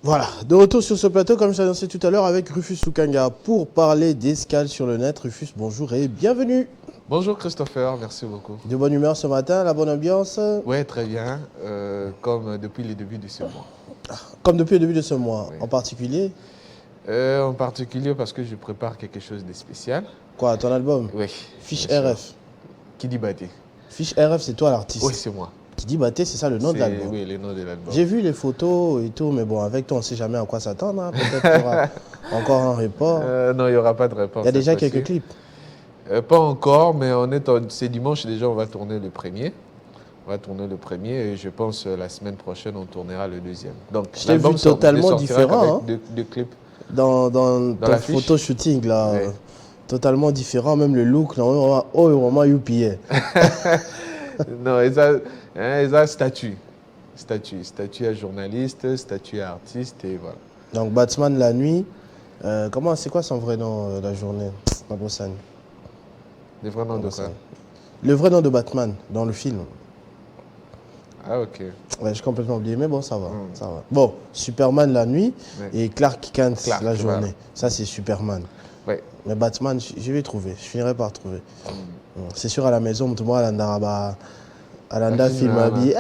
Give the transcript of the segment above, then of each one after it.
Voilà, de retour sur ce plateau, comme je t'ai annoncé tout à l'heure, avec Rufus Lukanga pour parler d'escale sur le net. Rufus, bonjour et bienvenue. Bonjour Christopher, merci beaucoup. De bonne humeur ce matin, la bonne ambiance. Oui, très bien, comme depuis le début de ce mois. Comme depuis le début de ce mois, Oui. en particulier. En particulier parce que je prépare quelque chose de spécial. Quoi, ton album? Oui. Fiche bien sûr. RF. Qui dit Baté? Fiche RF, c'est toi l'artiste. Oui, c'est moi. Qui dit Baté, c'est ça le nom de l'album. Oui, le nom de l'album. J'ai vu les photos et tout, mais bon, avec toi, on ne sait jamais à quoi s'attendre. Hein. Peut-être qu'il y aura encore un report. Non, il n'y aura pas de réponse. Il y a déjà cette quelques fois-ci. clips. Pas encore, mais c'est dimanche déjà, on va tourner le premier. On va tourner le premier et je pense la semaine prochaine, on tournera le deuxième. Donc, Je t'ai vu l'album totalement sortira différent, avec deux clips. Dans ton l'affiche. photo shooting, là. Oui. Totalement différent, même le look, là, vraiment youpi. Non, ils ont statut. Statut à journaliste, statut à artiste et voilà. Donc, Batman la nuit, c'est quoi son vrai nom, la journée, ma Brossagne? Le vrai nom de quoi? Le vrai nom de Batman dans le film. Ah, ok. Ouais, j'ai complètement oublié, mais bon, ça va, ça va. Bon, Superman la nuit Ouais. et Clark Kent Clark, la journée. voilà. Ça, c'est Superman. Ouais. Mais Batman, je vais trouver, je finirai par trouver. C'est sûr, à la maison, tout le monde Alanda film habillé.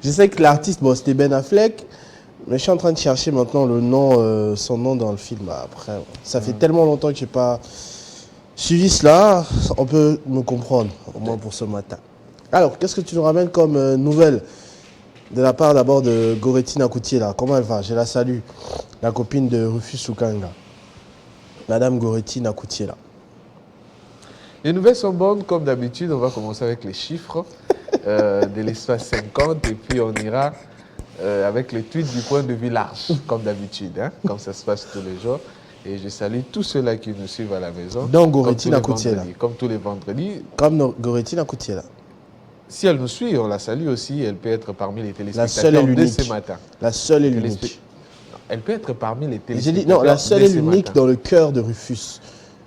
Je sais que l'artiste, bon, c'était Ben Affleck, mais je suis en train de chercher maintenant le nom, son nom dans le film. Après, ça fait tellement longtemps que je n'ai pas suivi cela, on peut me comprendre, au moins pour ce matin. Alors, qu'est-ce que tu nous ramènes comme nouvelle de la part d'abord de Goretti Nakoutié là? Comment elle va? Je la salue, la copine de Rufus Lukanga. Madame Goretti Nakoutié là. Les nouvelles sont bonnes, comme d'habitude. On va commencer avec les chiffres de l'espace 50 et puis on ira avec les tweets du point de vue large, comme d'habitude, hein, comme ça se passe tous les jours. Et je salue tous ceux-là qui nous suivent à la maison. Donc Goretti Nakoutié là. Comme tous les vendredis. Comme Goretti Nakoutié là. Si elle nous suit, on la salue aussi. Elle peut être parmi les La seule et téléspectateurs dès l'unique. ce matin. La seule et l'unique. Elle peut être parmi les J'ai téléspectateurs. dit non, la seule et dès ce l'unique matin. dans le cœur de Rufus.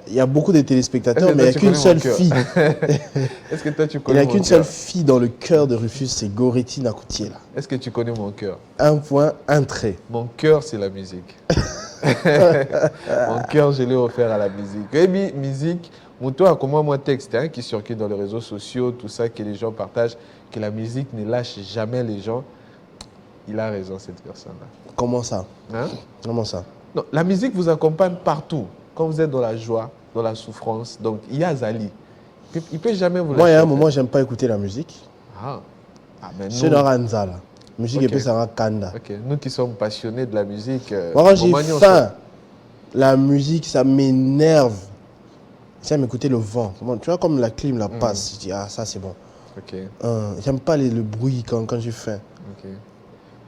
Il y a beaucoup de téléspectateurs, Est-ce que mais il n'y a toi, tu qu'une connais seule mon cœur? fille. Est-ce que toi, tu Il connais n'y a mon qu'une cœur? seule fille dans le cœur de Rufus, c'est Goretti Nakoutié là. Est-ce que tu connais mon cœur? Un point, un trait. Mon cœur, c'est la musique. Mon cœur, je l'ai offert à la musique. Et puis, musique, toi, comment moi, texte hein, qui circule dans les réseaux sociaux, tout ça, que les gens partagent, que la musique ne lâche jamais les gens. Il a raison, cette personne-là. Comment ça? Hein? Comment ça? Non, la musique vous accompagne partout. Quand vous êtes dans la joie, dans la souffrance. Donc, il y a Zali. Il ne peut jamais vous lâcher. Moi, il y a un moment, j'aime pas écouter la musique. Ah, mais C'est nous, dans Ranza là. Musique Ok. et puis ça va Kanda. ok, nous qui sommes passionnés de la musique, Moi, quand j'ai Momani, on faim, la musique, ça m'énerve. J'aime écouter le vent. Tu vois, comme la clim la passe. Je dis, ah, ça c'est bon. Ok, J'aime pas le bruit quand j'ai faim. ok.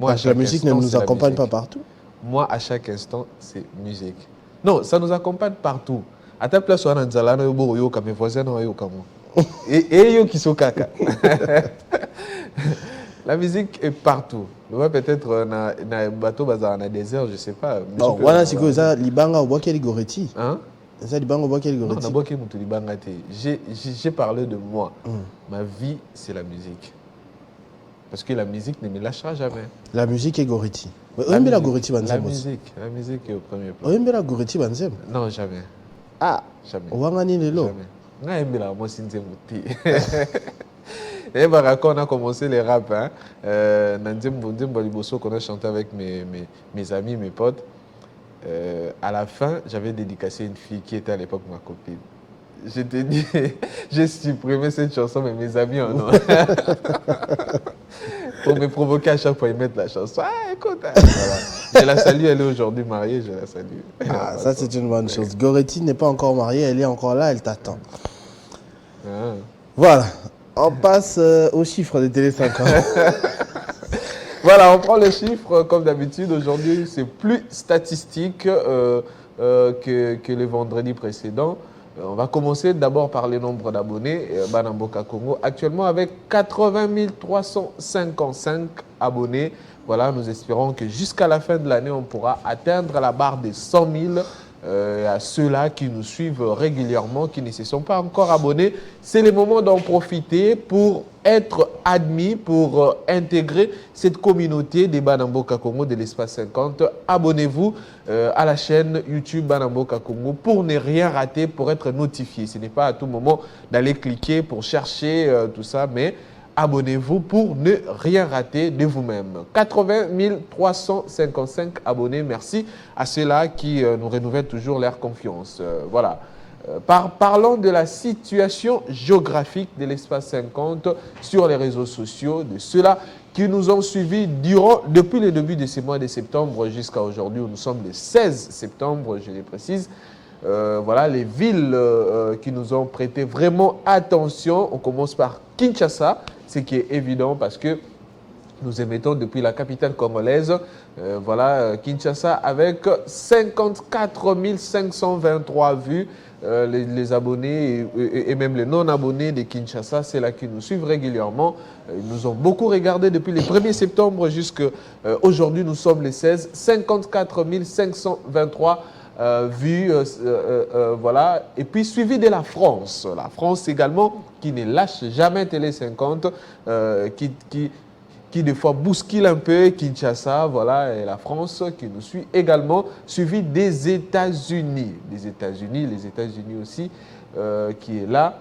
Moi, à Parce que la chaque musique ne instant, nous c'est la accompagne pas musique. partout. Moi, à chaque instant, c'est musique. Non, ça nous accompagne partout. À ta place, on a un zalano, yo, comme mes voisins, yo, comme moi. Et yo, qui sont caca. La musique est partout. Peut-être dans un bateau, dans un désert, je ne sais pas. Non, voilà, c'est que ça, Libanga, au bois quel Goretti. Hein? Ça, Libanga, au bois quel Non, Goretti. d'abord, j'ai parlé de moi. Ma vie, c'est la musique. Parce que la musique ne me lâchera jamais. La musique est Goretti. Oyembe la Goretti La Banzem aussi. musique est au premier plan. Oyembe la Goretti Banzem. Non, jamais. Ah, Jamais. Wangani Lelo. Jamais. Nga la moi sinze muti. Et bah, quand on a commencé les rap, hein, Nzembo Liboso, qu'on a chanté avec mes amis, mes potes, à la fin, j'avais dédicacé une fille qui était à l'époque ma copine. Je t'ai dit, j'ai supprimé cette chanson, mais mes amis en ont. Pour me provoquer à chaque fois, ils mettent la chanson. Ah, écoute, hein. Voilà. Je la salue, elle est aujourd'hui mariée, je la salue. Ah, ça c'est une bonne chose. Goretti n'est pas encore mariée, elle est encore là, elle t'attend. Ah. Voilà, on passe aux chiffres des Télé 50. Voilà, on prend les chiffres comme d'habitude. Aujourd'hui, c'est plus statistique que le vendredi précédent. On va commencer d'abord par le nombre d'abonnés. Banamboka Congo, actuellement avec 80 355 abonnés. Voilà, nous espérons que jusqu'à la fin de l'année, on pourra atteindre la barre des 100 000 à ceux-là qui nous suivent régulièrement, qui ne se sont pas encore abonnés. C'est le moment d'en profiter pour être admis, pour intégrer cette communauté des Banamboka Congo de l'espace 50. Abonnez-vous à la chaîne YouTube Banamboka Congo pour ne rien rater, pour être notifié. Ce n'est pas à tout moment d'aller cliquer pour chercher tout ça, mais abonnez-vous pour ne rien rater de vous-même. 80 355 abonnés. Merci à ceux-là qui nous renouvellent toujours leur confiance. Voilà. Parlons de la situation géographique de l'espace 50 sur les réseaux sociaux, de ceux-là qui nous ont suivis depuis le début de ce mois de septembre jusqu'à aujourd'hui, où nous sommes le 16 septembre, je le précise. Voilà les villes qui nous ont prêté vraiment attention. On commence par Kinshasa, ce qui est évident parce que nous émettons depuis la capitale congolaise. Voilà, Kinshasa avec 54 523 vues. Les abonnés et même les non-abonnés de Kinshasa, c'est là qui nous suivent régulièrement. Ils nous ont beaucoup regardé depuis le 1er septembre jusqu'à aujourd'hui. Nous sommes les 16. 54 523 vues. Voilà. Et puis suivi de la France. La France également, qui ne lâche jamais Télé 50, qui des fois bouscule un peu Kinshasa, voilà, et la France qui nous suit également, suivi des États-Unis. Les États-Unis aussi, qui est là,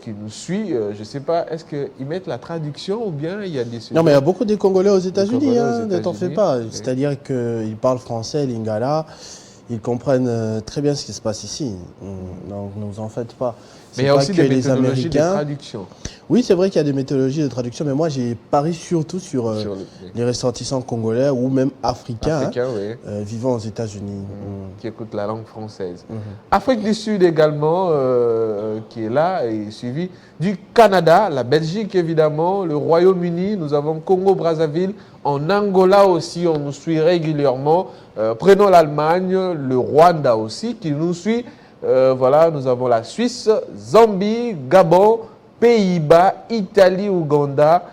qui nous suit. Je ne sais pas, est-ce qu'ils mettent la traduction ou bien il y a des... Non, mais il y a beaucoup de Congolais aux États-Unis, hein, ne t'en fais pas. Oui. C'est-à-dire qu'ils parlent français, lingala, ils comprennent très bien ce qui se passe ici. Donc ne vous en faites pas. Mais il y a aussi des méthodologies de traduction. Oui, c'est vrai qu'il y a des méthodologies de traduction, mais moi, j'ai parié surtout sur les ressortissants congolais ou même africains oui. Vivant aux États-Unis. Qui écoutent la langue française. Afrique du Sud également, qui est là, et suivi du Canada, la Belgique évidemment, le Royaume-Uni, nous avons Congo-Brazzaville, en Angola aussi, on nous suit régulièrement. Prenons l'Allemagne, le Rwanda aussi, qui nous suit. Voilà, nous avons la Suisse, Zambie, Gabon, Pays-Bas, Italie, Ouganda,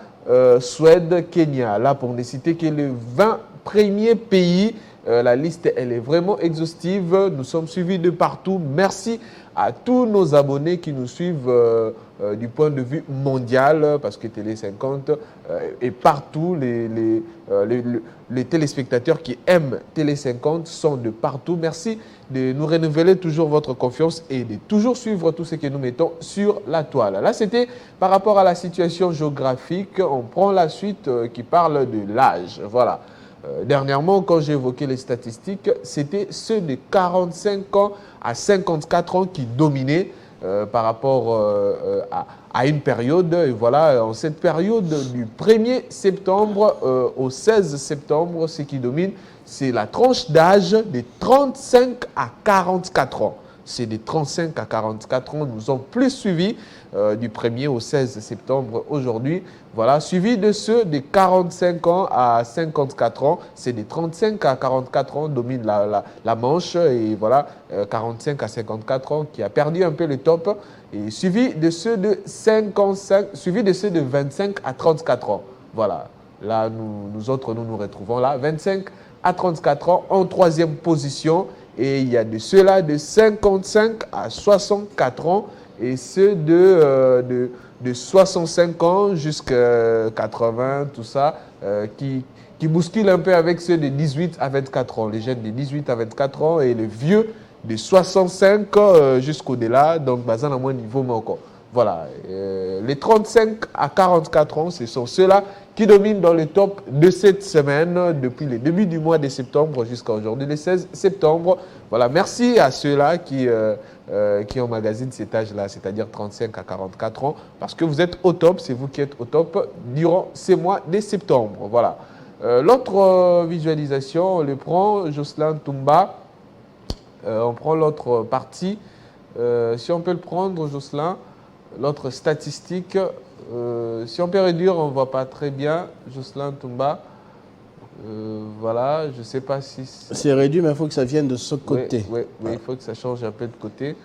Suède, Kenya. Là, pour ne citer que les 20 premiers pays, la liste, elle est vraiment exhaustive. Nous sommes suivis de partout. Merci à tous nos abonnés qui nous suivent du point de vue mondial, parce que Télé 50 et partout, les téléspectateurs qui aiment Télé 50 sont de partout. Merci de nous renouveler toujours votre confiance et de toujours suivre tout ce que nous mettons sur la toile. Là, c'était par rapport à la situation géographique. On prend la suite qui parle de l'âge. Voilà. Dernièrement, quand j'ai évoqué les statistiques, c'était ceux de 45 ans à 54 ans qui dominaient par rapport à une période. Et voilà, en cette période du 1er septembre au 16 septembre, ce qui domine, c'est la tranche d'âge de 35 à 44 ans. C'est des 35 à 44 ans, nous ont plus suivis du 1er au 16 septembre aujourd'hui. Voilà, suivi de ceux de 45 ans à 54 ans, c'est des 35 à 44 ans domine la manche. Et voilà, 45 à 54 ans qui a perdu un peu le top. Et suivi de ceux de 55, suivi de ceux de 25 à 34 ans. Voilà, là nous autres, nous retrouvons là, 25 à 34 ans en troisième position. Et il y a de ceux-là de 55 à 64 ans et ceux de 65 ans jusqu'à 80, tout ça, qui bousculent un peu avec ceux de 18 à 24 ans. Les jeunes de 18 à 24 ans et les vieux de 65 jusqu'au-delà. Donc, basant à moins niveau, mais encore. Voilà. Les 35 à 44 ans, ce sont ceux-là qui dominent dans le top de cette semaine depuis le début du mois de septembre jusqu'à aujourd'hui, le 16 septembre. Voilà, merci à ceux-là qui emmagasinent cet âge-là, c'est-à-dire 35 à 44 ans, parce que vous êtes au top, c'est vous qui êtes au top durant ces mois de septembre. Voilà. L'autre visualisation, on le prend, Jocelyn Toumba. On prend l'autre partie. Si on peut le prendre, Jocelyn, l'autre statistique. Si on peut réduire, on ne voit pas très bien. Jocelyn Toumba. Voilà, je ne sais pas si... C'est réduit, mais il faut que ça vienne de ce côté. Oui, il faut que ça change un peu de côté.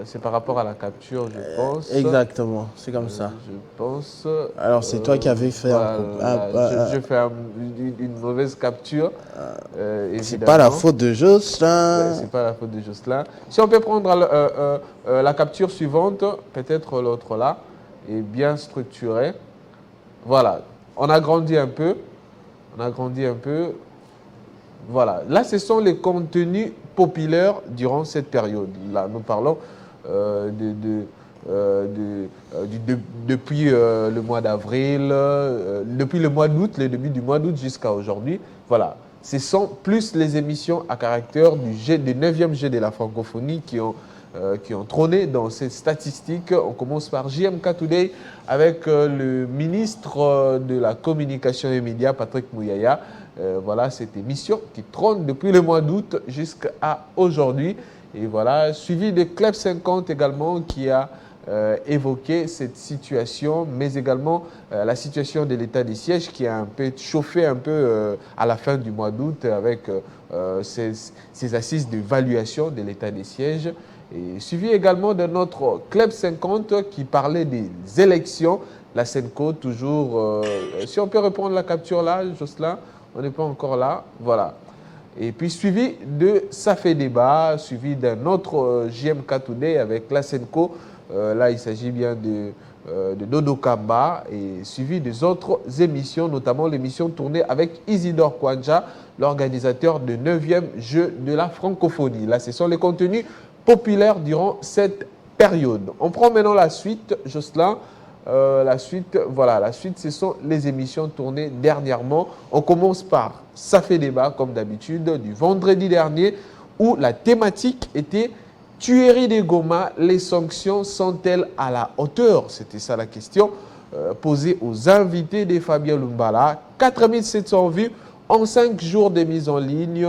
C'est par rapport à la capture, je pense. Exactement, c'est comme ça. Je pense. Alors, c'est toi qui avais fait je fais une mauvaise capture, c'est pas la évidemment. faute de Jocelyn. C'est pas la faute de Jocelyn. Si on peut prendre la capture suivante, peut-être l'autre là, est bien structurée. Voilà, on a grandi un peu. On a grandi un peu. Voilà, là, ce sont les contenus populaires durant cette période. Là, nous parlons depuis le mois d'avril, depuis le mois d'août, le début du mois d'août jusqu'à aujourd'hui. Voilà, ce sont plus les émissions à caractère du 9e G de la francophonie qui ont trôné dans ces statistiques. On commence par JMK Today avec le ministre de la Communication et Médias, Patrick Mouyaya. Voilà cette émission qui trône depuis le mois d'août jusqu'à aujourd'hui. Et voilà, suivi de Club 50 également qui a évoqué cette situation, mais également la situation de l'état des sièges qui a un peu chauffé un peu à la fin du mois d'août avec ces assises d'évaluation de l'état des sièges. Et suivi également de notre Club 50 qui parlait des élections, la Senco toujours. Si on peut reprendre la capture là, Jocelyn, on n'est pas encore là, voilà. Et puis suivi de Ça fait débat, suivi d'un autre JMK Today avec la Senco. Là, il s'agit bien de Dodo Kamba et suivi des autres émissions, notamment l'émission tournée avec Isidore Kwanja, l'organisateur du 9e Jeu de la francophonie. Là, ce sont les contenus populaires durant cette période. On prend maintenant la suite, Jocelyn. La suite, ce sont les émissions tournées dernièrement. On commence par Ça fait débat, comme d'habitude, du vendredi dernier, où la thématique était tuerie des Goma, les sanctions sont-elles à la hauteur? C'était ça la question posée aux invités de Fabien Lumbala. 4700 vues en 5 jours de mise en ligne.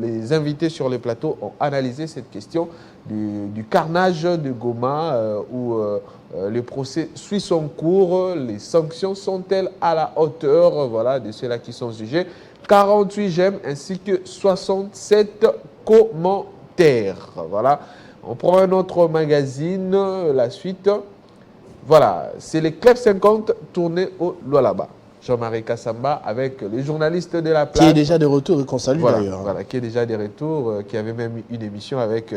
Les invités sur le plateau ont analysé cette question du carnage de Goma où le procès suit son cours. Les sanctions sont-elles à la hauteur, voilà, de ceux-là qui sont jugés? 48 j'aime ainsi que 67 commentaires. Voilà. On prend un autre magazine, la suite. Voilà, c'est les Club 50 tournés au Lualaba. Jean-Marie Kassamba avec les journalistes de la place. Qui est déjà de retour et qu'on salue d'ailleurs. Voilà, qui est déjà de retour, qui avait même une émission avec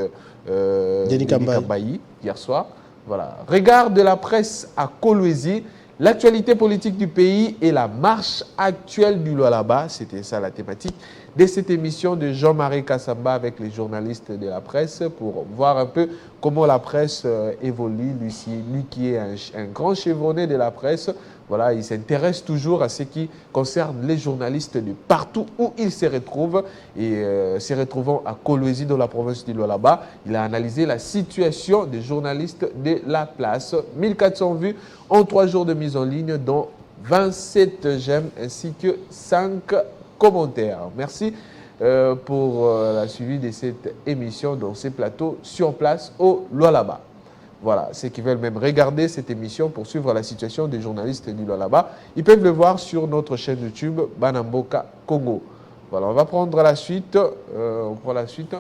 Denis Kambayi hier soir. Voilà. Regard de la presse à Kolwezi, l'actualité politique du pays et la marche actuelle du Lualaba. C'était ça la thématique de cette émission de Jean-Marie Kassamba avec les journalistes de la presse pour voir un peu comment la presse évolue. Lui qui est un grand chevronné de la presse. Voilà, il s'intéresse toujours à ce qui concerne les journalistes de partout où ils se retrouvent. Et se retrouvant à Kolwezi, dans la province du Lualaba, il a analysé la situation des journalistes de la place. 1400 vues en 3 jours de mise en ligne, dont 27 j'aime ainsi que 5 commentaires. Merci pour la suivi de cette émission dans ces plateaux sur place au Lualaba. Voilà, ceux qui veulent même regarder cette émission pour suivre la situation des journalistes du Lualaba, ils peuvent le voir sur notre chaîne YouTube Banamboka Congo. Voilà, on va prendre la suite. On prend la suite.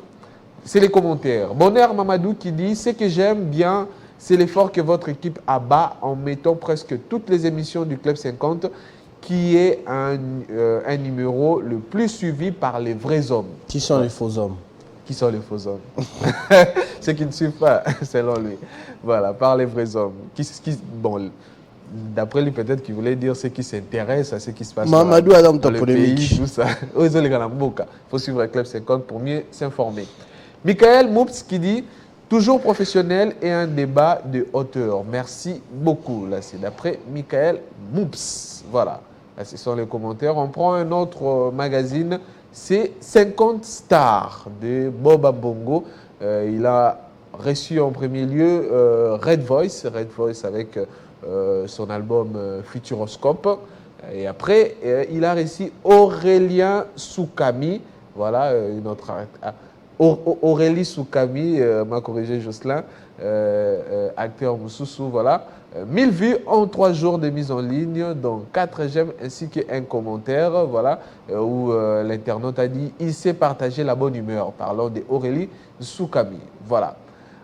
C'est les commentaires. Bonheur Mamadou qui dit « Ce que j'aime bien, c'est l'effort que votre équipe abat en mettant presque toutes les émissions du Club 50 qui est un numéro le plus suivi par les vrais hommes. » Qui sont les faux hommes? Qui sont les faux hommes? Ceux qui ne suivent pas, selon lui. Voilà, par les vrais hommes. Bon, d'après lui, peut-être qu'il voulait dire ceux qui s'intéressent à ce qui se passe dans le pays, tout ça. Il faut suivre le Club 50 pour mieux s'informer. Michael Moups qui dit « Toujours professionnel et un débat de hauteur. Merci beaucoup. » Là, c'est d'après Michael Moups. Voilà. Là, ce sont les commentaires. On prend un autre magazine. C'est 50 stars de Boba Bongo. Il a reçu en premier lieu Red Voice avec son album Futuroscope. Et après, il a reçu Aurélien Soukami. Voilà, une autre Aurélie Soukami, m'a corrigé Jocelyn, acteur Moussoussou, voilà. 1000 vues en 3 jours de mise en ligne, dont 4 j'aime ainsi qu'un commentaire, voilà, où l'internaute a dit « Il s'est partagé la bonne humeur », parlant d'Aurélie Soukami, voilà.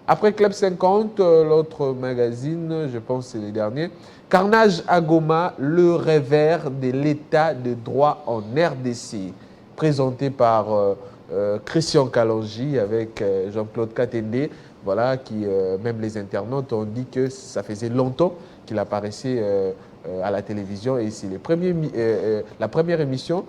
Après Club 50, l'autre magazine, je pense que c'est le dernier. Carnage à Goma, le revers de l'état de droit en RDC. Présenté par Christian Kalonji avec Jean-Claude Katende. Voilà, qui, même les internautes ont dit que ça faisait longtemps qu'il apparaissait à la télévision. Et c'est la première émission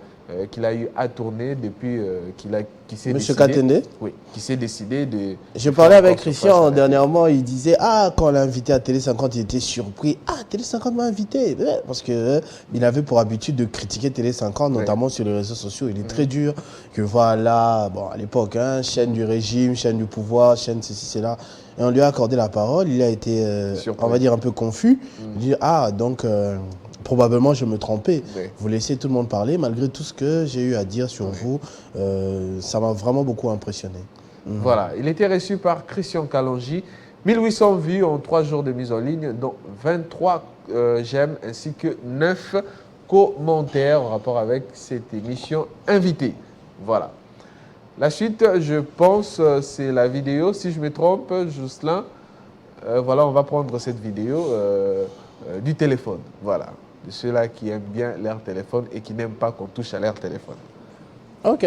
qu'il a eu à tourner depuis qu'il s'est Monsieur décidé. Katende? Oui, qui s'est décidé de... Je parlais avec Christian dernièrement, il disait, ah, quand on l'a invité à Télé 50, il était surpris. Ah, Télé 50 m'a invité. Ouais, parce que il avait pour habitude de critiquer Télé 50, notamment sur les réseaux sociaux. Il est très dur. Que voilà, bon, à l'époque, hein, chaîne du régime, chaîne du pouvoir, chaîne ceci, cela. Et on lui a accordé la parole. Il a été, on va dire, un peu confus. Il dit, ah, donc... probablement, je me trompais. Oui. Vous laissez tout le monde parler, malgré tout ce que j'ai eu à dire sur vous. Ça m'a vraiment beaucoup impressionné. Voilà, il était reçu par Christian Kalonji. 1800 vues en 3 jours de mise en ligne, dont 23 j'aime ainsi que 9 commentaires en rapport avec cette émission invitée. Voilà. La suite, je pense, c'est la vidéo. Si je me trompe, Jocelyn, voilà, on va prendre cette vidéo du téléphone. Voilà. De ceux-là qui aiment bien leur téléphone et qui n'aiment pas qu'on touche à leur téléphone. Ok.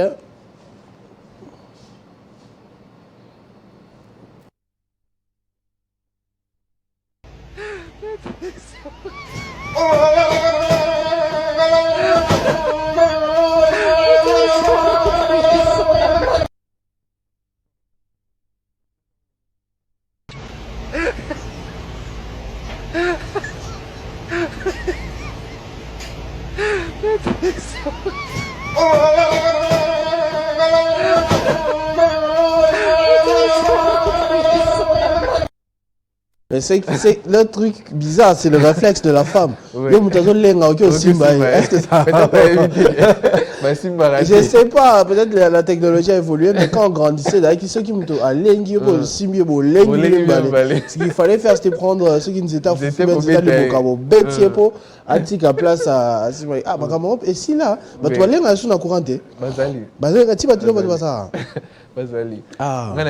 Mais c'est le truc bizarre, c'est le réflexe de la femme. Oui. Yo, mutation lenga, ok, aussi, est-ce que ça Je sais pas, peut-être la technologie a évolué, mais quand on grandissait, ceux qui m'ont alengi, ce qu'il fallait faire, c'était prendre ceux qui nous étaient à place à ah, et si là, tu vas aller sur la courante. Bazali. Bazali, tu vas te le ça. Bazali. Ah. On a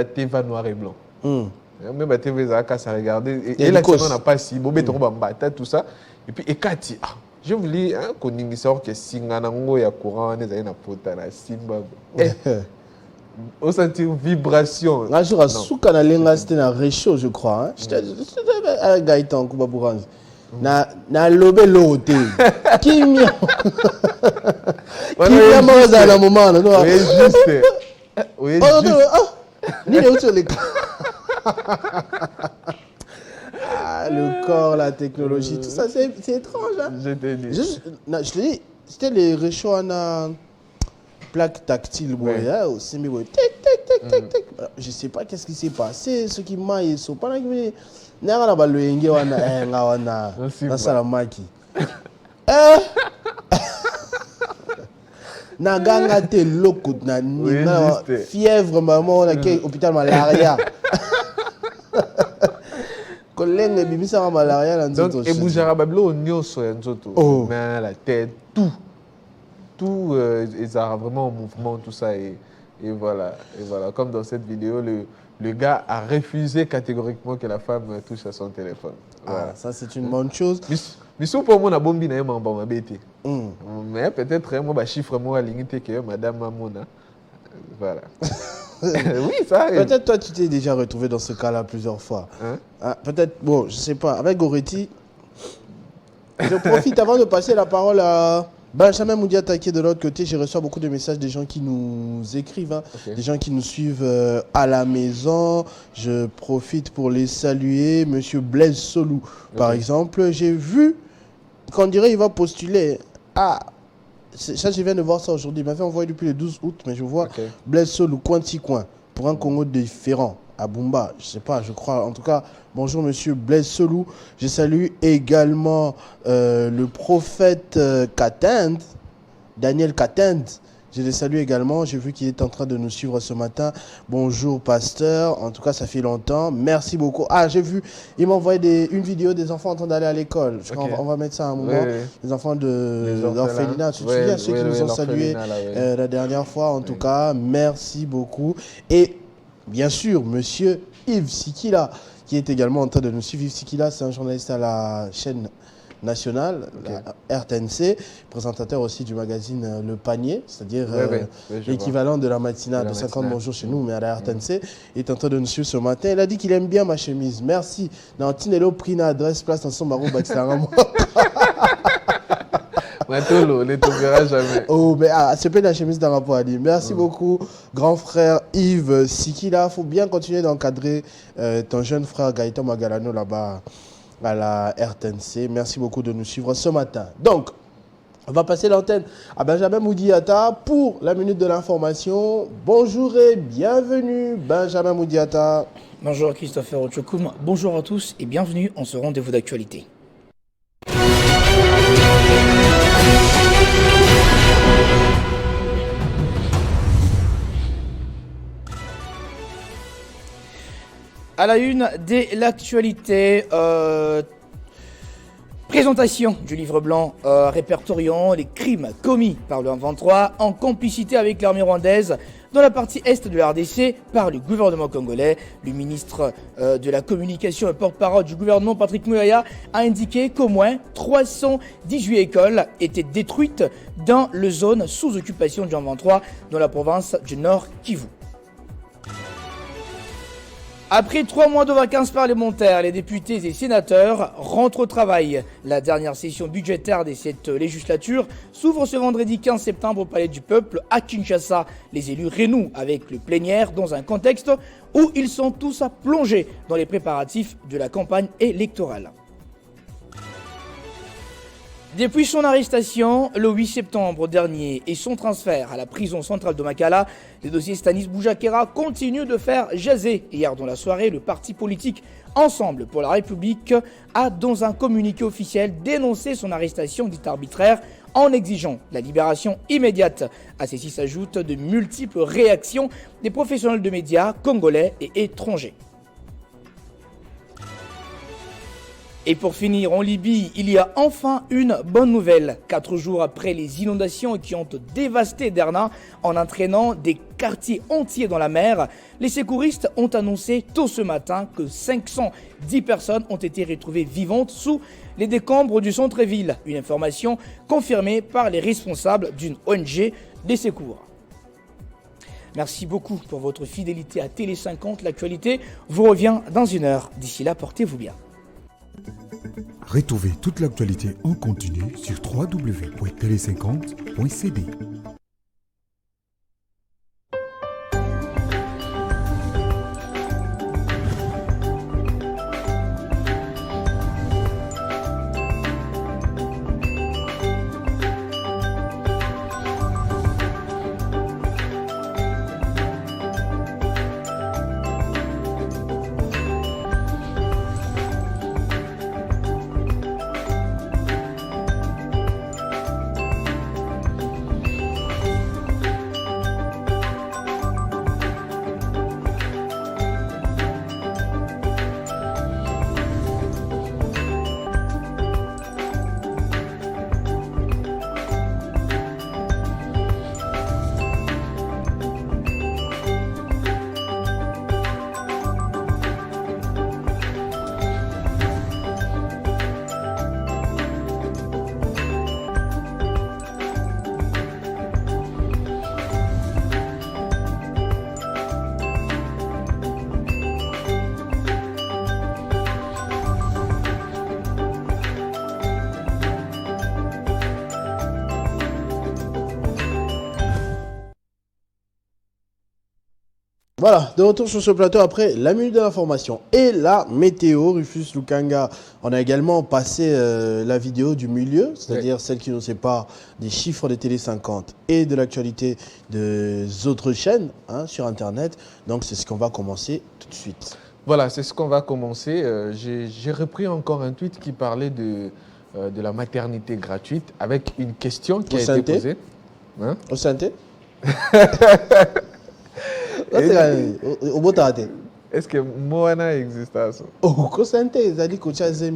TV noir et blanc. Même la TV, ça regardait. Et là, on n'a pas si, tout ça. Et puis, et Kati, je voulais qu'on ait ça, que Singanango, il y a courant, il y a potana, Simba. On sentit une vibration. Un jour, à Soukanalenga, c'était un réchaud, je crois. J'étais avec Gaëtan, Kouba Bourange. Na lobé l'hôtel. Qui m'y a. Qui m'y a mangé à un moment. Oui, juste. Oui, juste. Ni les sur les le corps, la technologie, tout ça, c'est étrange. Hein? Je t'ai dit. Je te dis, c'était les réchauds à plaque tactile. Aussi, mais je ne sais pas qu'est-ce qui s'est passé. Ceux qui m'ont ils sont pas là. N'a pas le yengue na salamaki. Na ganga te loko na fièvre maman na ke hôpital malaria. Collègue bimisa malaria na nzoto. Donc et boujara bablo nyoso ya nzoto. Mais la tête tout ils ont vraiment en mouvement tout ça et voilà comme dans cette vidéo le gars a refusé catégoriquement que la femme touche à son téléphone. Voilà. Ah, ça c'est une bonne chose. Mais si pour moi na bombi na yema ba mabete. Mais peut-être moi ba chiffre moi limité que madame Mamona. Voilà. Oui, ça arrive. Peut-être toi tu t'es déjà retrouvé dans ce cas-là plusieurs fois. Peut-être, bon, je sais pas, avec Goretti. Je profite avant de passer la parole à Benjamin Moudiata qui est de l'autre côté. J'ai reçu beaucoup de messages des gens qui nous écrivent, des gens qui nous suivent à la maison. Je profite pour les saluer. Monsieur Blaise Solou, par exemple. J'ai vu qu'on dirait il va postuler. Ah, ça, je viens de voir ça aujourd'hui. Il m'avait envoyé depuis le 12 août, mais je vois Blaise Solou, coin pour un Congo différent. À Bumba, je sais pas, je crois. En tout cas, bonjour monsieur Blaise Solou. Je salue également le prophète Katend, Daniel Katend. Je le salue également. J'ai vu qu'il est en train de nous suivre ce matin. Bonjour pasteur. En tout cas, ça fait longtemps. Merci beaucoup. Ah, j'ai vu, il m'a envoyé une vidéo des enfants en train d'aller à l'école. Je crois on va mettre ça à un moment. Les enfants d'orphelinat. Tu te souviens, ceux qui nous ont salués la dernière fois. En tout cas, merci beaucoup. Et bien sûr, monsieur Yves Sikila, qui est également en train de nous suivre. Yves Sikila, c'est un journaliste à la chaîne nationale, la RTNC, présentateur aussi du magazine Le Panier, c'est-à-dire l'équivalent de la matinale de 50 bonjours chez nous, mais à la RTNC. Il est en train de nous suivre ce matin. Il a dit qu'il aime bien ma chemise. Merci. Nantinello Prina, adresse place dans son barreau, Matolo, ne t'oubliera jamais. Oh, mais c'est pas la chemise d'un rapport à dire. Merci beaucoup, grand frère Yves Sikila. Il faut bien continuer d'encadrer ton jeune frère Gaëtan Magalano là-bas à la RTNC. Merci beaucoup de nous suivre ce matin. Donc, on va passer l'antenne à Benjamin Moudiata pour la minute de l'information. Bonjour et bienvenue, Benjamin Moudiata. Bonjour Christopher Ochokoum, bonjour à tous et bienvenue en ce rendez-vous d'actualité. À la une de l'actualité, présentation du livre blanc répertoriant les crimes commis par le M23 en complicité avec l'armée rwandaise dans la partie est de la RDC par le gouvernement congolais. Le ministre de la communication et porte-parole du gouvernement, Patrick Muyaya, a indiqué qu'au moins 318 écoles étaient détruites dans la zone sous occupation du M23 dans la province du Nord Kivu. Après 3 mois de vacances parlementaires, les députés et sénateurs rentrent au travail. La dernière session budgétaire de cette législature s'ouvre ce vendredi 15 septembre au Palais du Peuple à Kinshasa. Les élus renouent avec le plénière dans un contexte où ils sont tous plongés dans les préparatifs de la campagne électorale. Depuis son arrestation le 8 septembre dernier et son transfert à la prison centrale de Makala, le dossier Stanis Boujakera continue de faire jaser. Hier dans la soirée, le parti politique Ensemble pour la République a, dans un communiqué officiel, dénoncé son arrestation dite arbitraire en exigeant la libération immédiate. À ceci s'ajoutent de multiples réactions des professionnels de médias congolais et étrangers. Et pour finir, en Libye, il y a enfin une bonne nouvelle. 4 jours après les inondations qui ont dévasté Derna en entraînant des quartiers entiers dans la mer, les secouristes ont annoncé tôt ce matin que 510 personnes ont été retrouvées vivantes sous les décombres du centre-ville. Une information confirmée par les responsables d'une ONG des secours. Merci beaucoup pour votre fidélité à Télé 50. L'actualité vous revient dans 1 heure. D'ici là, portez-vous bien. Retrouvez toute l'actualité en continu sur www.tele50.cd. Voilà, de retour sur ce plateau après la minute de l'information et la météo. Rufus Lukanga, on a également passé la vidéo du milieu, c'est-à-dire celle qui ne sait pas des chiffres de Télé 50 et de l'actualité des autres chaînes sur Internet. Donc c'est ce qu'on va commencer tout de suite. Voilà, c'est ce qu'on va commencer. J'ai repris encore un tweet qui parlait de la maternité gratuite avec une question qui a été posée. Hein? Au synthé Est-ce que Moana existe à ça? Oh, au synthé, c'est-à-dire que tu as des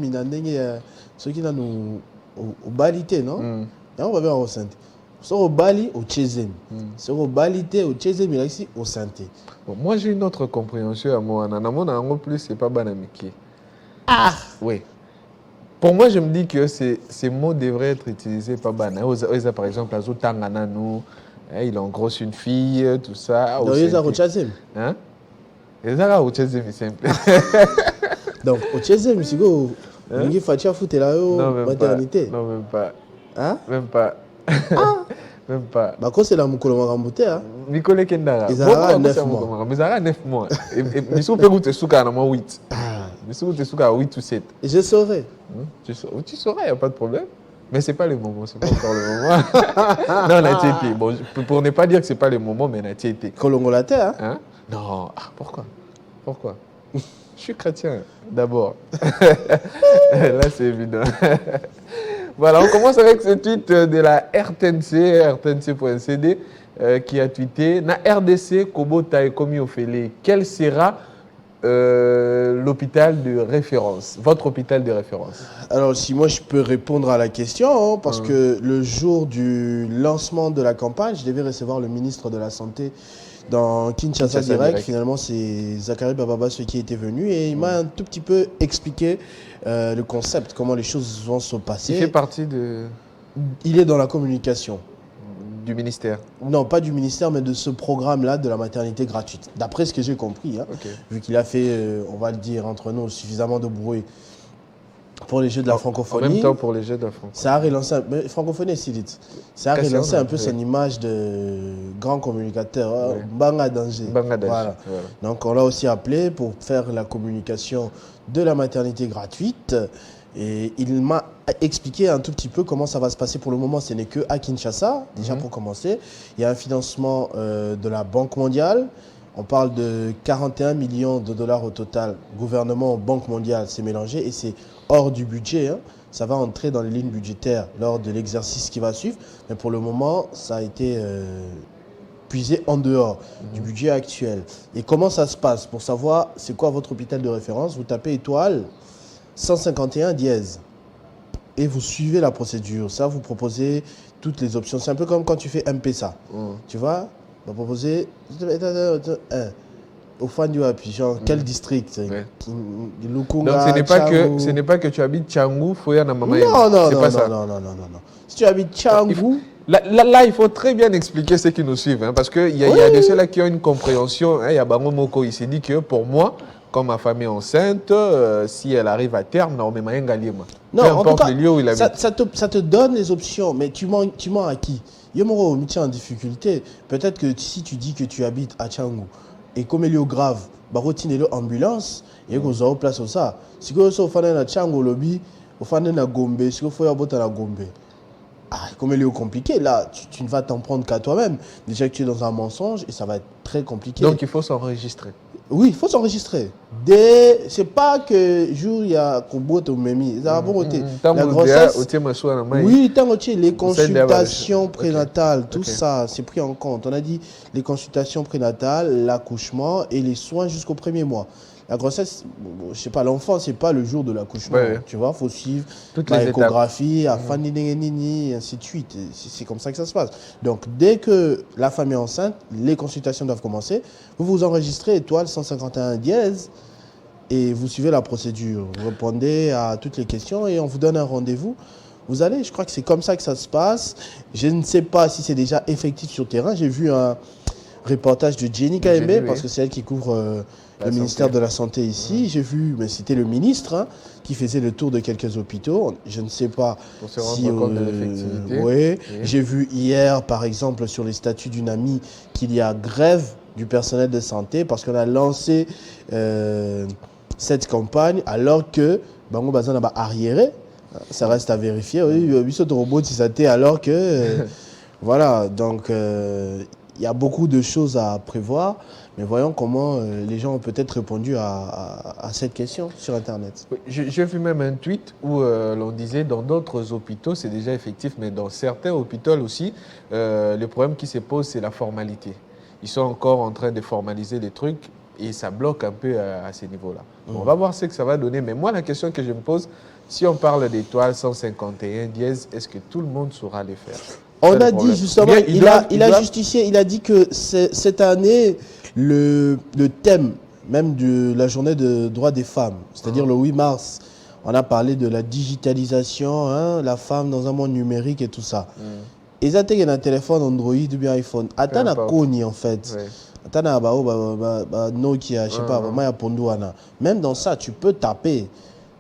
ceux qui ont au balité, non? On va bien au synthé. Sur au Bali, au Tchezem. Sur au Bali, au Tchezem, il ici au Santé. Bon, moi, j'ai une autre compréhension à moi. En plus, c'est pas banamiki. Ah! Oui. Pour moi, je me dis que ces mots devraient être utilisés par Bana. Par exemple, Azo Tangananou, il engrosse une fille, tout ça. Donc, il y a au Tchezem. Hein? Il y a au Tchezem, c'est simple. Donc, au Tchezem, c'est quoi? Il faut que tu là maternité. Non, même pas. Hein? Même pas. Même pas. Bah, quand c'est la Moukoloma Ramboute, hein? Mikole Kendara. Ils auront 9 mois. Mais ils auront 9 mois. Et ils sont peut-être souka à 8. Ils sont peut-être souka à 8 ou 7. Et je saurais. Tu sauras, il n'y a pas de problème. Mais ce n'est pas le moment, c'est pas encore le moment. Non, on a été. Bon, pour ne pas dire que ce n'est pas le moment, mais on a été. Colongo la terre, hein? Non. Ah, pourquoi? Je suis chrétien, d'abord. Là, c'est évident. Voilà, on commence avec ce tweet de la RTNC, rtnc.cd, qui a tweeté « Na RDC, Kobo Taekomi Ofele, quel sera l'hôpital de référence, votre hôpital de référence ?» Alors, si moi je peux répondre à la question, hein, parce que le jour du lancement de la campagne, je devais recevoir le ministre de la Santé dans Kinshasa Direct. Finalement, c'est Zachary Bababa qui était venu et il m'a un tout petit peu expliqué le concept, comment les choses vont se passer. Il fait partie de... Il est dans la communication. Du ministère? Non, pas du ministère, mais de ce programme-là de la maternité gratuite. D'après ce que j'ai compris, hein, vu qu'il a fait, on va le dire entre nous, suffisamment de bruit pour les Jeux de la francophonie. En même temps pour les Jeux de la francophonie. Ça a relancé, mais francophonie, c'est vite. Ça a relancé un peu son image de grand communicateur, Banga Danger. Voilà. Donc on l'a aussi appelé pour faire la communication de la maternité gratuite. Et il m'a expliqué un tout petit peu comment ça va se passer pour le moment. Ce n'est que à Kinshasa, déjà pour commencer. Il y a un financement de la Banque mondiale. On parle de 41 millions de dollars au total. Gouvernement, Banque mondiale, c'est mélangé et c'est hors du budget. Hein. Ça va entrer dans les lignes budgétaires lors de l'exercice qui va suivre. Mais pour le moment, ça a été puisé en dehors du budget actuel. Et comment ça se passe? Pour savoir c'est quoi votre hôpital de référence, vous tapez étoile 151 dièse et vous suivez la procédure. Ça, vous proposez toutes les options. C'est un peu comme quand tu fais MPSA. Tu vois, on va proposer au fan du Happy, genre quel district? Donc ce n'est pas que tu habites Tchangou, Foya Namama. Non. Si tu habites Tchangou... Là, il faut très bien expliquer ceux qui nous suivent, hein, parce qu'il y a de ceux-là qui ont une compréhension. Il y a Bango Moko, il s'est dit que pour moi, comme ma famille enceinte, si elle arrive à terme, non, mais non, peu importe le lieu où il habite. Ça te donne les options, mais tu mens à qui? Yomoro, tu es en difficulté. Peut-être que si tu dis que tu habites à Tchangou, et comme il est grave, barotine ambulance, et que vous avez place au ça. Si vous avez un Tchangou lobby, vous avez un Gombe, si vous avez un Gombe. Ah, comme il est compliqué, là, tu ne vas t'en prendre qu'à toi-même. Déjà que tu es dans un mensonge et ça va être très compliqué. Donc il faut s'enregistrer. Oui, il faut s'enregistrer. C'est pas que jour il y a Kobote ou Memi. Ça va bon côté. La grossesse. Oui, les consultations prénatales, tout ça, c'est pris en compte. On a dit les consultations prénatales, l'accouchement et les soins jusqu'au premier mois. La grossesse, je sais pas, l'enfant, c'est pas le jour de l'accouchement. Tu vois, il faut suivre l'échographie, et ainsi de suite. C'est comme ça que ça se passe. Donc, dès que la femme est enceinte, les consultations doivent commencer. Vous vous enregistrez étoile 151 dièse et vous suivez la procédure. Vous répondez à toutes les questions et on vous donne un rendez-vous. Vous allez, je crois que c'est comme ça que ça se passe. Je ne sais pas si c'est déjà effectif sur le terrain. J'ai vu un reportage de Jenny Kaembe, parce que c'est elle qui couvre le ministère de la Santé ici. J'ai vu, mais c'était le ministre qui faisait le tour de quelques hôpitaux. Je ne sais pas pour se rendre compte de l'effectivité. Oui. J'ai vu hier, par exemple, sur les statuts d'une amie, qu'il y a grève du personnel de santé parce qu'on a lancé cette campagne alors que Bango Bazan n'a pas arriéré. Ça reste à vérifier. Oui, ce robot, alors que... voilà, donc... il y a beaucoup de choses à prévoir, mais voyons comment les gens ont peut-être répondu à cette question sur Internet. Oui, j'ai vu même un tweet où l'on disait dans d'autres hôpitaux, c'est déjà effectif, mais dans certains hôpitaux aussi, le problème qui se pose, c'est la formalité. Ils sont encore en train de formaliser des trucs et ça bloque un peu à ces niveaux-là. On va voir ce que ça va donner, mais moi, la question que je me pose, si on parle d'étoile 151 dièse, est-ce que tout le monde saura les faire? On Ça, le a problème. dit justement, Bien, il a justifié, il a dit que cette année, le thème même de la journée de droits des femmes, c'est-à-dire le 8 mars, on a parlé de la digitalisation, hein, la femme dans un monde numérique et tout ça. Et ça, tu as un téléphone Android ou bien iPhone. Attends, na Kony en fait. Ouais. Attends, na Nokia, je sais pas, vraiment, il y a Pondoana. Même dans ça, tu peux taper.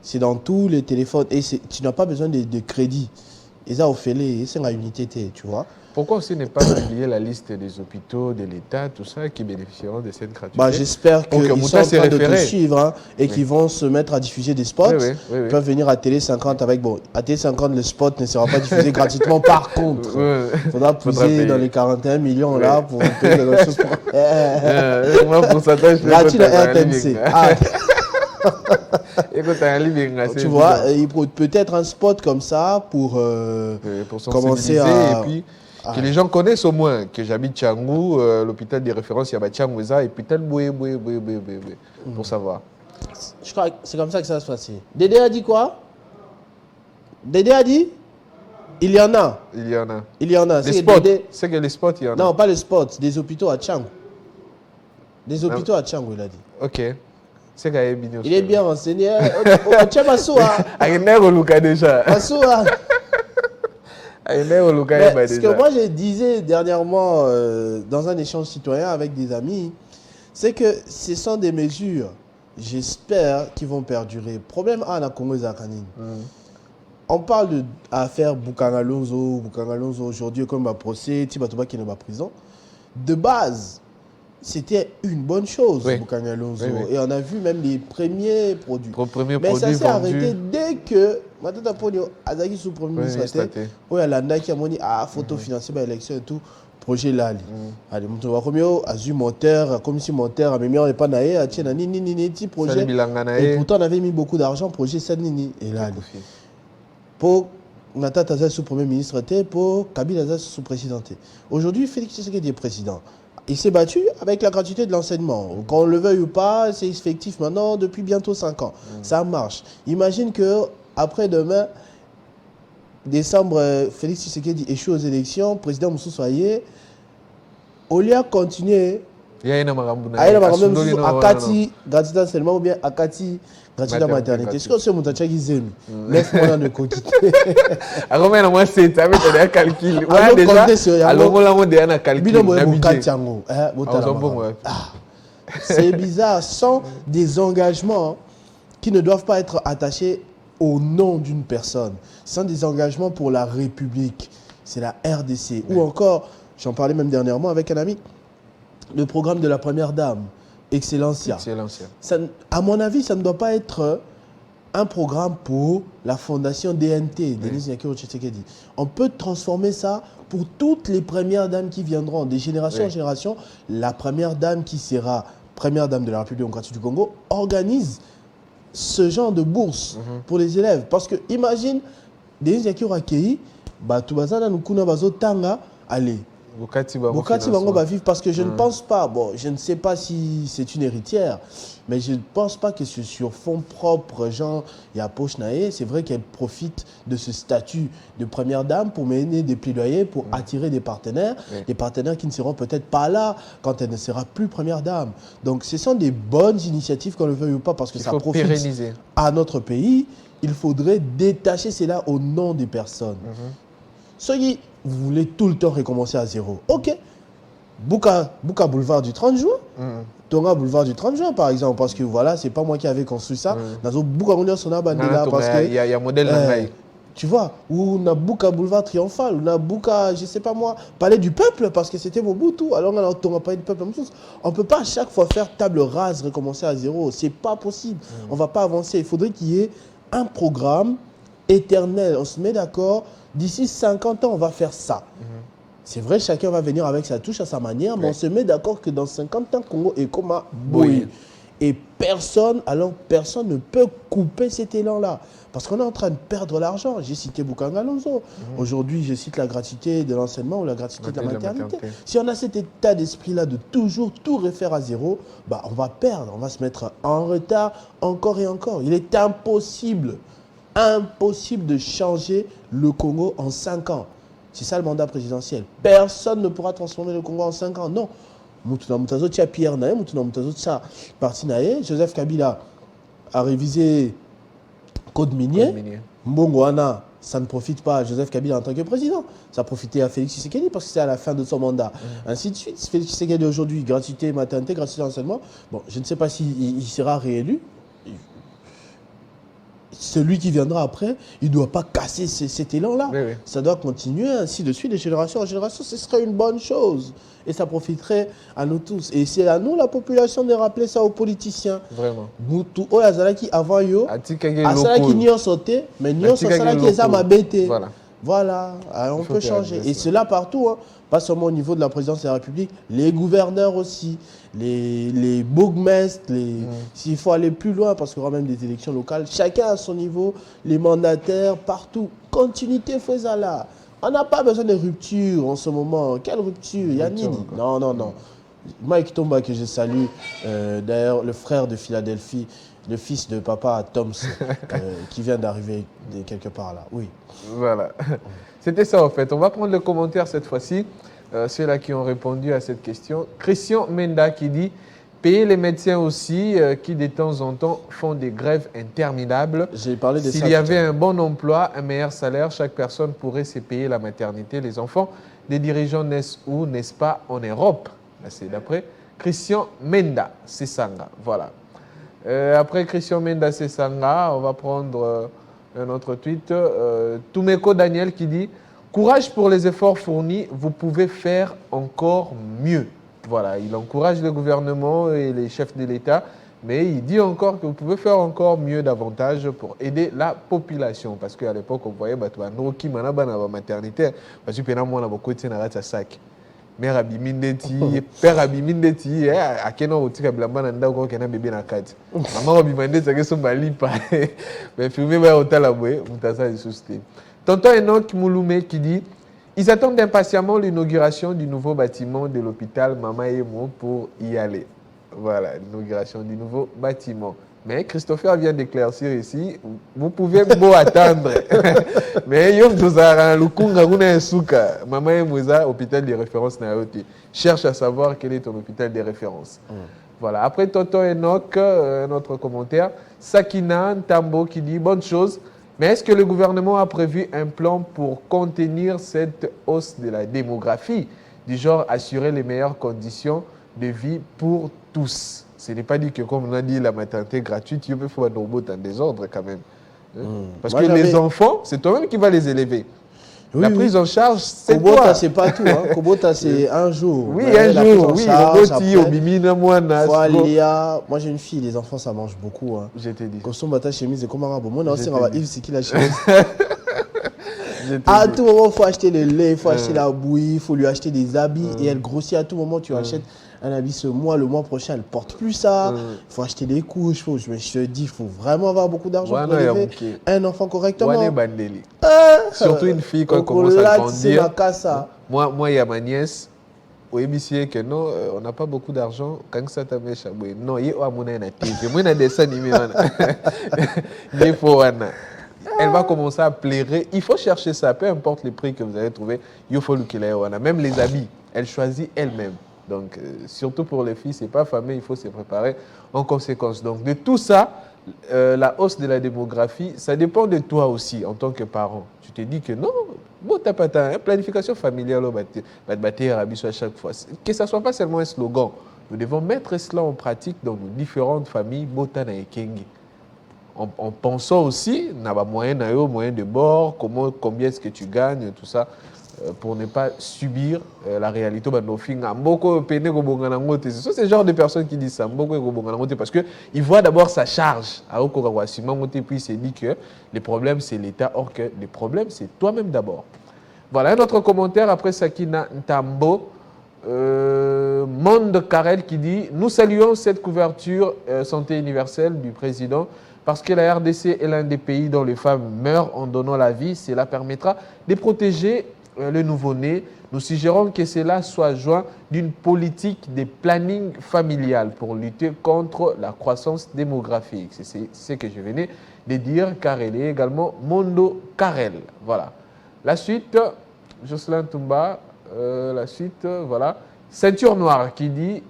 C'est dans tous les téléphones. Et tu n'as pas besoin de crédit. Et ça, au fait, c'est une unité, tu vois. Pourquoi aussi ne pas publier la liste des hôpitaux, de l'État, tout ça, qui bénéficieront de cette gratuité? Bah, j'espère qu'ils sont en train de te suivre, hein, et qu'ils vont se mettre à diffuser des spots. Oui. Ils peuvent venir à Télé 50 avec... Bon, à Télé 50, le spot ne sera pas diffusé gratuitement. Par contre, il faudra pousser dans les 41 millions là pour payer les ressources. Moi, pourcentage, gratuit de RTNC. Ah, écoute, un living, tu vois, peut-être un spot comme ça pour commencer à... Et puis, que les gens connaissent au moins que j'habite Tchangou, l'hôpital de référence, il y a Tchangouza, et puis tel pour savoir. Je crois que c'est comme ça que ça va se passer. Dédé a dit quoi? Dédé a dit? Il y en a. Il y en a. Il y en a. Les spots. C'est que les spots, il y en a. Non, pas les spots, des hôpitaux à Tchangou. Des hôpitaux à Tchangou, il a dit. Ok. C'est qu'il y a bien. Il est bien renseigné. Tiens, Massoua. Avec un Luka déjà. Massoua. Mais ce que moi je disais dernièrement dans un échange citoyen avec des amis, c'est que ce sont des mesures, j'espère, qui vont perdurer. Problème à la Congo Zakanine. On parle de l'affaire Bukangalonzo aujourd'hui comme un procès, Tibatoba qui est dans la prison. De base, c'était une bonne chose, oui. Bukangalonzo. Oui. Et on a vu même les premiers produits. Mais ça s'est arrêté dès que maintenant Azaki sous premier ministre où il a moni photo financière élection et tout projet là allez mon va comme azu monteur commission monteur a mis on pas naé a tiena ni petit projet et pourtant on avait mis beaucoup d'argent projet ça nini et là pour Natata sous premier ministre pour Kabila sous président. Aujourd'hui Félix Tshisekedi est président. Il s'est battu avec la gratuité de l'enseignement. Qu'on le veuille ou pas, c'est effectif maintenant depuis bientôt 5 ans. Ça marche. Imagine que après-demain, décembre, Félix Tshisekedi échoue aux élections, président Moussou Soye, au lieu de continuer, Akati, gratuité d'enseignement ou bien Akati, gratuité de maternité. Est-ce que c'est mon tachak qui zèle 9 mois de quotidien. Alors, moi, c'est un calcul. C'est bizarre. Ce sont des engagements qui ne doivent pas être attachés au nom d'une personne. Ce sont des engagements pour la République. C'est la RDC. Ou encore, j'en parlais même dernièrement avec un ami, le programme de la Première Dame, Excellencia. Ça, à mon avis, ça ne doit pas être un programme pour la fondation DNT, Denis Nyakiro Tshisekedi. On peut transformer ça pour toutes les premières dames qui viendront, des générations en génération. La première dame qui sera première dame de la République démocratique du Congo organise ce genre de bourse pour les élèves. Parce que imagine, Denis Nyakiro Akei, Batubazana Nukuna Bazo Tanga, allez. Bokati Bango va vivre parce que je ne pense pas, bon, je ne sais pas si c'est une héritière, mais je ne pense pas que c'est sur fonds propres, genre, il y a Poche Naé, c'est vrai qu'elle profite de ce statut de première dame pour mener des plaidoyers, pour attirer des partenaires qui ne seront peut-être pas là quand elle ne sera plus première dame. Donc ce sont des bonnes initiatives, qu'on le veuille ou pas, parce que ça profite à notre pays. Il faudrait détacher cela au nom des personnes. Soyez, vous voulez tout le temps recommencer à zéro. Ok. Bouka Boulevard du 30 juin. Tonga Boulevard du 30 juin, par exemple. Parce que voilà, c'est pas moi qui avais construit ça. Dans Bouka il y a un modèle tu vois, ou on a Bouka Boulevard Triomphal, on a Bouka, je sais pas moi, Palais du Peuple, parce que c'était Mobutu. Alors on a Tonga Palais du Peuple. On ne peut pas à chaque fois faire table rase, recommencer à zéro. C'est pas possible. On ne va pas avancer. Il faudrait qu'il y ait un programme éternel. On se met d'accord. D'ici 50 ans, on va faire ça. C'est vrai, chacun va venir avec sa touche à sa manière, mais on se met d'accord que dans 50 ans, Congo est comme un boy. Et personne ne peut couper cet élan-là. Parce qu'on est en train de perdre l'argent. J'ai cité Bukangalonzo. Aujourd'hui, je cite la gratuité de l'enseignement ou la gratuité de la maternité. Si on a cet état d'esprit-là de toujours tout refaire à zéro, on va perdre, on va se mettre en retard encore et encore. Il est impossible de changer le Congo en 5 ans. C'est ça le mandat présidentiel. Personne ne pourra transformer le Congo en 5 ans. Non. Mutuna Mutazo tia Pierre Naé, Mutuna Mutazo tia parti Naé. Joseph Kabila a révisé Code minier. Mbongo Wana, ça ne profite pas à Joseph Kabila en tant que président. Ça a profité à Félix Tshisekedi parce que c'est à la fin de son mandat. Ainsi de suite. Félix Tshisekedi aujourd'hui, gratuité maternité, gratuité enseignement. Bon, je ne sais pas s'il sera réélu. Celui qui viendra après, il ne doit pas casser cet élan-là. Oui, oui. Ça doit continuer ainsi de suite, de génération en génération. Ce serait une bonne chose. Et ça profiterait à nous tous. Et c'est à nous, la population, de rappeler ça aux politiciens. Vraiment. Mutu oyo azalaki avant yo, azalaki nyon sauté, mais nyon azalaki eza mabete. Voilà. Voilà, alors on peut changer. Et cela partout, hein. Pas seulement au niveau de la présidence de la République, les gouverneurs aussi, les bourgmestres, s'il faut aller plus loin, parce qu'il y aura même des élections locales, chacun à son niveau, les mandataires, partout. Continuité, faisant là. On n'a pas besoin de rupture en ce moment. Quelle rupture? Yanini? Non, non, non. Mike Tomba, que je salue, d'ailleurs, le frère de Philadelphie, le fils de papa Toms, qui vient d'arriver de quelque part là. Oui. Voilà. C'était ça en fait. On va prendre le commentaire cette fois-ci. Ceux-là qui ont répondu à cette question. Christian Menda qui dit « Payer les médecins aussi qui de temps en temps font des grèves interminables. J'ai parlé de ça. S'il y avait un bon emploi, un meilleur salaire, chaque personne pourrait se payer la maternité. Les enfants des dirigeants naissent où, n'est-ce pas, en Europe ?» C'est d'après Christian Menda Sessanga. Voilà. Après Christian Menda Sessanga, on va prendre un autre tweet. Toumeko Daniel qui dit « Courage pour les efforts fournis, vous pouvez faire encore mieux. » Voilà, il encourage le gouvernement et les chefs de l'État, mais il dit encore que vous pouvez faire encore mieux davantage pour aider la population. Parce qu'à l'époque, on voyait qui la maternité, parce que moi, on a beaucoup de sac. Mère Abimindeti, père Abimindeti, à quel moment tu as blâmé un bébé dans la carte. Maman Abimindeti, c'est que son mali pas. Mais filmé par Hotel Aboué, Moutassa de Sousté. Tonton Enoch Mouloumé qui dit ils attendent impatiemment l'inauguration du nouveau bâtiment de l'hôpital Mama Emo pour y aller. Voilà, l'inauguration du nouveau bâtiment. Mais Christopher vient d'éclaircir ici, vous pouvez beau attendre. Mais il y a un souka. Maman Emouza, hôpital de référence Naote. Cherche à savoir quel est ton hôpital de référence. Voilà. Après Tonton Enoch, un autre commentaire. Sakina Ntambo qui dit bonne chose. Mais est-ce que le gouvernement a prévu un plan pour contenir cette hausse de la démographie, du genre assurer les meilleures conditions de vie pour tous? Ce n'est pas dit que, comme on a dit, la maternité gratuite, il faut un robot en désordre quand même. Parce que les enfants, c'est toi-même qui vas les élever. Oui, la prise en charge, c'est toi. Kobota, c'est pas tout. Hein. Kobota, c'est un jour. Oui, un jour. Oui, Roboti, Obimina, Moana. Moi, j'ai une fille, les enfants, ça mange beaucoup. Hein. Je t'ai dit. Costume, bata, chemise, et comment on a aussi Yves, c'est qui la chemise? À tout moment, il faut acheter le lait, il faut acheter la bouillie, il faut lui acheter des habits. Et elle grossit à tout moment. Tu achètes un habit ce mois, le mois prochain, elle ne porte plus ça. Il faut acheter des couches. Je te dis, il faut vraiment avoir beaucoup d'argent pour élever un enfant correctement. Surtout une fille, quand elle commence à grandir. Moi, il y a ma nièce. Au ABC, que non, on n'a pas beaucoup d'argent. Quand ça t'a mis chaboué. Non, il y a un TV. Moi, il y a des dessins animés. Il faut elle va commencer à plairer. Il faut chercher ça, peu importe les prix que vous allez trouver. Il faut le qu'il ait. Même les habits, elle choisit elle-même. Donc, surtout pour les filles, ce n'est pas fameux, il faut se préparer en conséquence. Donc, de tout ça, la hausse de la démographie, ça dépend de toi aussi en tant que parent. Tu te dis que non, bon, tu n'as pas ta planification familiale à chaque fois. Que ça ne soit pas seulement un slogan. Nous devons mettre cela en pratique dans nos différentes familles, Botana et Kengi. En pensant aussi, on a moyen de bord, combien est-ce que tu gagnes, tout ça, pour ne pas subir la réalité. C'est ce genre de personnes qui disent ça, parce qu'ils voient d'abord sa charge. Puis il s'est dit que les problèmes, c'est l'État, or que les problèmes, c'est toi-même d'abord. Voilà, un autre commentaire après Sakina Ntambo. Monde Karel qui dit « Nous saluons cette couverture santé universelle du président parce que la RDC est l'un des pays dont les femmes meurent en donnant la vie. Cela permettra de protéger le nouveau-né. Nous suggérons que cela soit joint d'une politique de planning familial pour lutter contre la croissance démographique. » C'est ce que je venais de dire, car elle est également Mondo Karel. Voilà. La suite, Jocelyn Toumba, la suite, voilà. Ceinture noire qui dit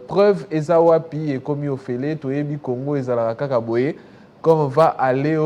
preuve Ezawapi et commis au Félé, Toyebi Congo et Zalaraka Boye. Quand on va aller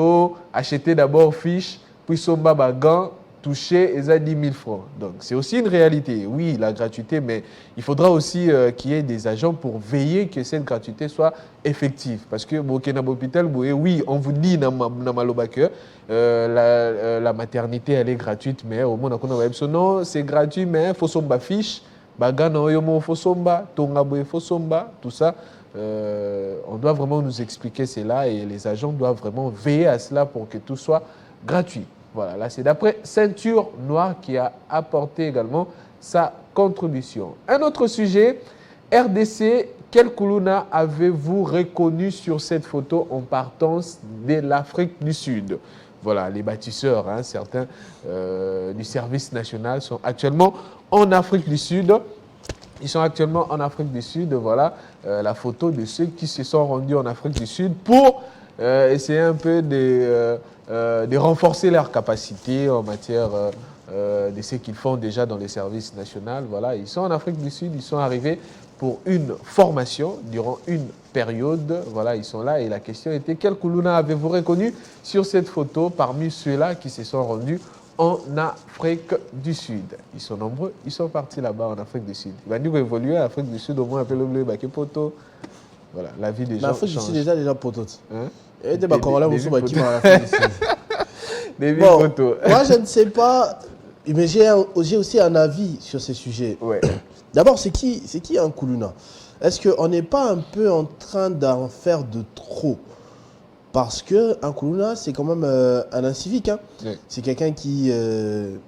acheter d'abord fiche, puis Somba Bagan, toucher Eza 10 000 francs. Donc c'est aussi une réalité. Oui, la gratuité, mais il faudra aussi qu'il y ait des agents pour veiller que cette gratuité soit effective. Parce que Bokena Bopitel, oui, on vous dit dans Malobake, la maternité, elle est gratuite, mais au moins, non, c'est gratuit, mais il faut Somba fiche. Bagano yomo fosomba, tongaboe fosomba, tout ça, on doit vraiment nous expliquer cela et les agents doivent vraiment veiller à cela pour que tout soit gratuit. Voilà, là c'est d'après Ceinture Noire qui a apporté également sa contribution. Un autre sujet, RDC, quel Kuluna avez-vous reconnu sur cette photo en partance de l'Afrique du Sud? Voilà, les bâtisseurs, hein, certains du service national sont actuellement en Afrique du Sud. Ils sont actuellement en Afrique du Sud. Voilà la photo de ceux qui se sont rendus en Afrique du Sud pour essayer un peu de renforcer leurs capacités en matière de ce qu'ils font déjà dans les services nationaux. Voilà, ils sont en Afrique du Sud, ils sont arrivés pour une formation durant une période. Voilà, ils sont là et la question était quel Kuluna avez-vous reconnu sur cette photo parmi ceux-là qui se sont rendus en Afrique du Sud? Ils sont nombreux, ils sont partis là-bas en Afrique du Sud. Il va nous évoluer en Afrique du Sud, au moins un peu le bleu, poto. Voilà, la vie des gens L'Afrique du change. Sud déjà potot. Hein? Et des Congolais qui sont en Afrique du Sud. Des Bon, potos. moi je ne sais pas, mais j'ai aussi un avis sur ces sujets. Ouais. D'abord, c'est qui un Kuluna? Est-ce qu'on n'est pas un peu en train d'en faire de trop? Parce qu'un Kuluna, c'est quand même un incivique. Hein. Oui. C'est quelqu'un qui,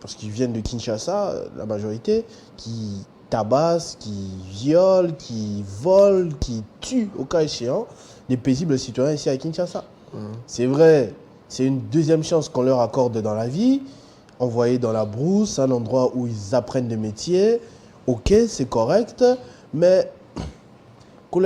parce qu'ils viennent de Kinshasa, la majorité, qui tabasse, qui viole, qui vole, qui tue, au cas échéant, des paisibles citoyens ici à Kinshasa. C'est vrai, c'est une deuxième chance qu'on leur accorde dans la vie, envoyés dans la brousse, un endroit où ils apprennent des métiers. Ok, c'est correct, mais bon,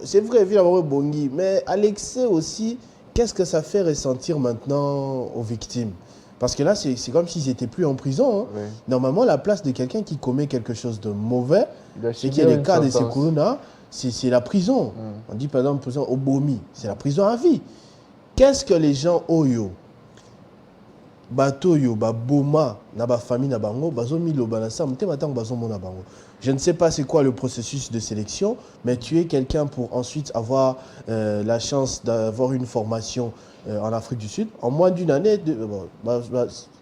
c'est vrai, bongi, mais à l'excès aussi, qu'est-ce que ça fait ressentir maintenant aux victimes? Parce que là, c'est comme s'ils n'étaient plus en prison. Hein. Oui. Normalement, la place de quelqu'un qui commet quelque chose de mauvais, Il a c'est qu'il y signé a des une cas de ces sentence. Kuluna, c'est la prison. On dit par exemple, prison au Bomi, c'est la prison à vie. Qu'est-ce que les gens oyo bato yo ba boma na ba famille na bango bazo mi loba na sam te matang bazo mona bango. Je ne sais pas c'est quoi le processus de sélection, mais tu es quelqu'un pour ensuite avoir la chance d'avoir une formation en Afrique du Sud en moins d'une année.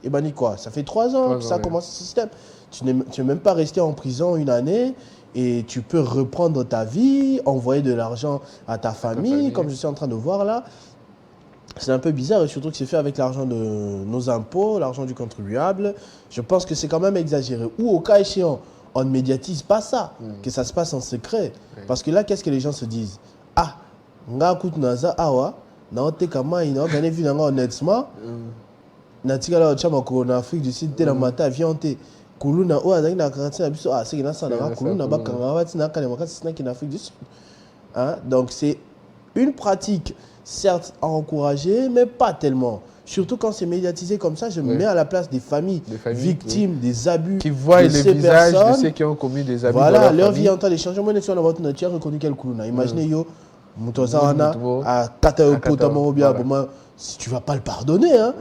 Et ben quoi, ça fait 3 ans que ça commence ce système. Tu n'es même pas resté en prison une année et tu peux reprendre ta vie, envoyer de l'argent à ta famille, comme je suis en train de voir là. C'est un peu bizarre et surtout que c'est fait avec l'argent de nos impôts, l'argent du contribuable. Je pense que c'est quand même exagéré. Ou au cas échéant, on ne médiatise pas ça, que ça se passe en secret. Parce que là, qu'est-ce que les gens se disent? Ah, nga kout naza awa, na ote kama ina gagné vu nanga honnêtement. Na tika la chama ko na Afrique du Sud te na mata avion te. Kuluna o azaki na quartier na biso c'est na ça na kuluna ba kanga wati na kale makasi na ki Afrique du Sud. Hein? Donc c'est une pratique certes à encourager, mais pas tellement. Surtout quand c'est médiatisé comme ça, je me mets à la place des familles victimes des abus qui voient de les ces visages personnes. de ceux qui ont commis des abus. Voilà, dans leur famille. vie en train de changer. Moi, je suis dans votre nature, reconnu quel Kuluna. Imaginez, yo, Mutozawana, à Kataopotamo, si tu ne vas pas le pardonner, hein.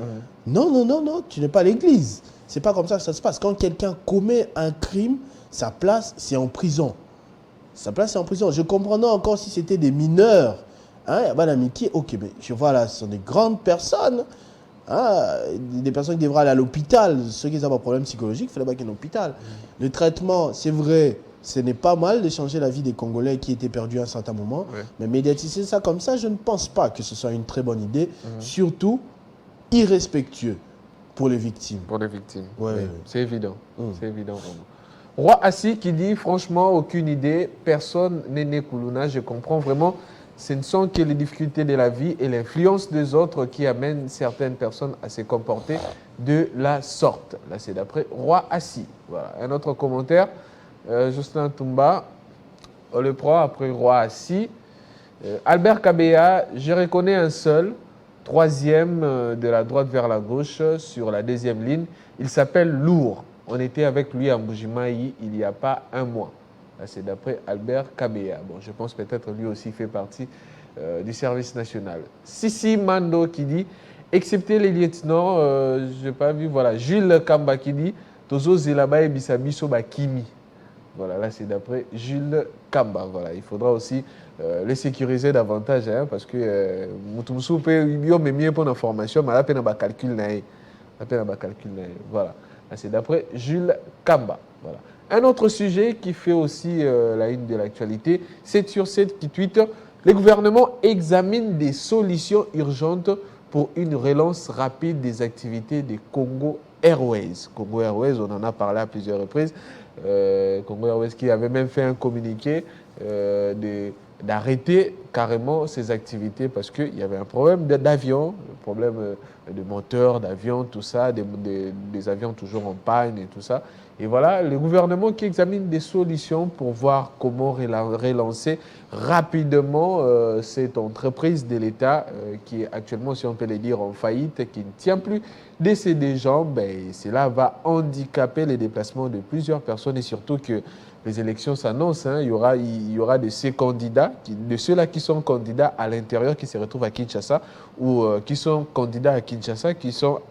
Non, tu n'es pas l'église. C'est pas comme ça que ça se passe. Quand quelqu'un commet un crime, sa place, c'est en prison. Sa place, c'est en prison. Je comprendrais encore si c'était des mineurs. Hein, ok, mais je vois là, ce sont des grandes personnes, hein, des personnes qui devraient aller à l'hôpital. Ceux qui ont un problème psychologique, il faut là-bas qu'il y ait un hôpital. Le traitement, c'est vrai, ce n'est pas mal de changer la vie des Congolais qui étaient perdus à un certain moment. Mais médiatiser ça comme ça, je ne pense pas que ce soit une très bonne idée. Surtout, irrespectueux pour les victimes. Pour les victimes. Ouais. C'est évident. C'est évident vraiment. Roi Assis qui dit franchement, aucune idée, personne n'est né Kuluna, je comprends vraiment. Ce ne sont que les difficultés de la vie et l'influence des autres qui amènent certaines personnes à se comporter de la sorte. Là, c'est d'après Roi Assis. Voilà. Un autre commentaire, Jocelyn Toumba, on le prend après Roi Assis. Albert Kabea, je reconnais un seul, troisième de la droite vers la gauche sur la deuxième ligne. Il s'appelle Lourd. On était avec lui à Mbujimayi il n'y a pas un mois. C'est d'après Albert Kabea. Bon, je pense peut-être lui aussi fait partie du service national. Sissi Mando qui dit, excepté les lieutenants, je n'ai pas vu, voilà, Jules Kamba qui dit, Tozo Zelaba et Bisabiso Bakimi. Voilà, là c'est d'après Jules Kamba. Voilà, il faudra aussi les sécuriser davantage, hein, parce que Moutoumsou peut mais mieux pour l'information, mais la peine à calcul. Voilà, là c'est d'après Jules Kamba. Voilà. Un autre sujet qui fait aussi la une de l'actualité, c'est sur cette qui tweet, le gouvernement examine des solutions urgentes pour une relance rapide des activités des Congo Airways. Congo Airways, on en a parlé à plusieurs reprises. Congo Airways qui avait même fait un communiqué d'arrêter carrément ses activités parce qu'il y avait un problème d'avion, un problème de moteur, d'avion, tout ça, des avions toujours en panne et tout ça. Et voilà, le gouvernement qui examine des solutions pour voir comment relancer rapidement cette entreprise de l'État qui est actuellement, si on peut le dire, en faillite, qui ne tient plus de ses deux jambes. Et cela va handicaper les déplacements de plusieurs personnes et surtout que les élections s'annoncent. Hein, il y aura de ces candidats, de ceux-là qui sont candidats à l'intérieur, qui se retrouvent à Kinshasa, ou qui sont candidats à Kinshasa, qui sont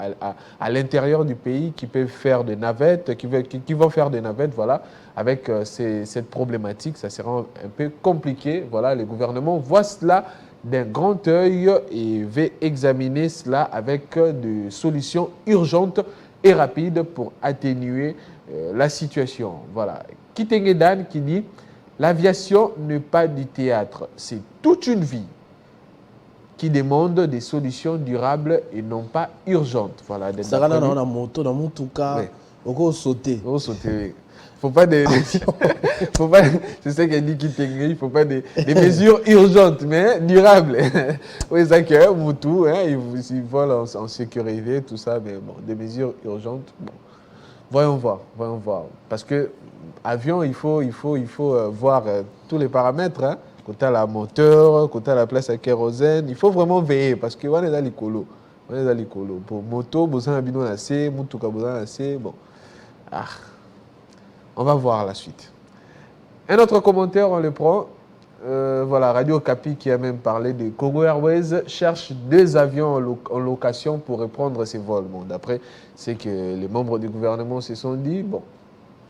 à l'intérieur du pays, qui peuvent faire des navettes, qui vont faire des navettes, voilà, avec cette problématique. Ça sera un peu compliqué. Voilà, le gouvernement voit cela d'un grand œil et va examiner cela avec des solutions urgentes et rapides pour atténuer la situation. Voilà. Kitengedan qui dit « L'aviation n'est pas du théâtre, c'est toute une vie qui demande des solutions durables et non pas urgentes. » Voilà. Ça va dans la moto, dans mon tout cas, on va sauter. On va sauter, faut pas faut pas, c'est ça qu'elle dit Kitengedan, il ne faut pas des mesures urgentes, mais durables. Oui, c'est que Moutou, hein, ils volent en sécurité, tout ça, mais bon, des mesures urgentes, bon. Voyons voir. Parce que avion, il faut voir tous les paramètres. Hein. Côté la moteur, côté la place à kérosène, il faut vraiment veiller parce que on est dans l'écolo. Pour moto, besoin d'abino assez, moutouka besoin assez. Bon, on va voir la suite. Un autre commentaire, on le prend. Voilà, Radio Okapi qui a même parlé de Congo Airways cherche 2 avions en location pour reprendre ses vols. Bon, d'après, c'est que les membres du gouvernement se sont dit, bon,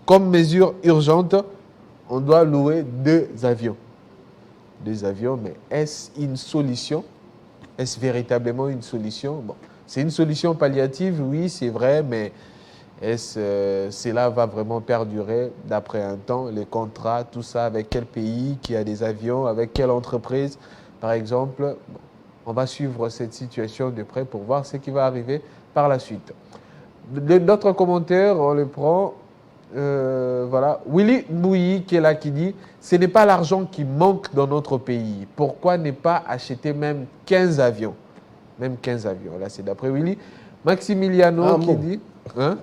comme mesure urgente, on doit louer 2 avions. 2 avions, mais est-ce une solution? Est-ce véritablement une solution? Bon, c'est une solution palliative, oui, c'est vrai, mais est-ce cela va vraiment perdurer d'après un temps, les contrats, tout ça, avec quel pays qui a des avions, avec quelle entreprise, par exemple. Bon, on va suivre cette situation de près pour voir ce qui va arriver par la suite. D'autres commentaires, on les prend. Voilà. Willy Mbouyi qui est là qui dit « Ce n'est pas l'argent qui manque dans notre pays. Pourquoi ne pas acheter même 15 avions ?» Même 15 avions. Là, c'est d'après Willy. Maximiliano qui dit... Hein?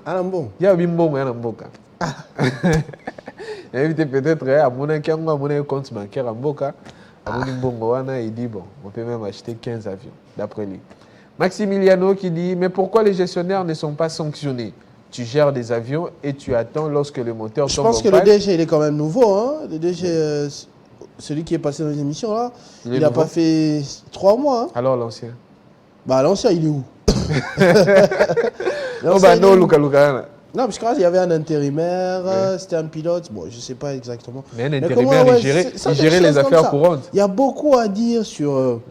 Il y a un bon Mboka. Invité peut-être à mon compte bancaire à Mboka. Il dit bon, on peut même acheter 15 avions, d'après lui. Maximiliano qui dit mais pourquoi les gestionnaires ne sont pas sanctionnés? Tu gères des avions et tu attends lorsque le moteur tombe en panne. Je pense que le DG il est quand même nouveau. Hein? Le DG, celui qui est passé dans les émissions là, il n'a pas fait 3 mois. Hein? Alors l'ancien? Bah l'ancien il est où? Non, parce qu'il y avait un intérimaire, c'était un pilote, bon, je ne sais pas exactement. Mais un intérimaire, il gérait les affaires courantes. Il y a beaucoup à dire sur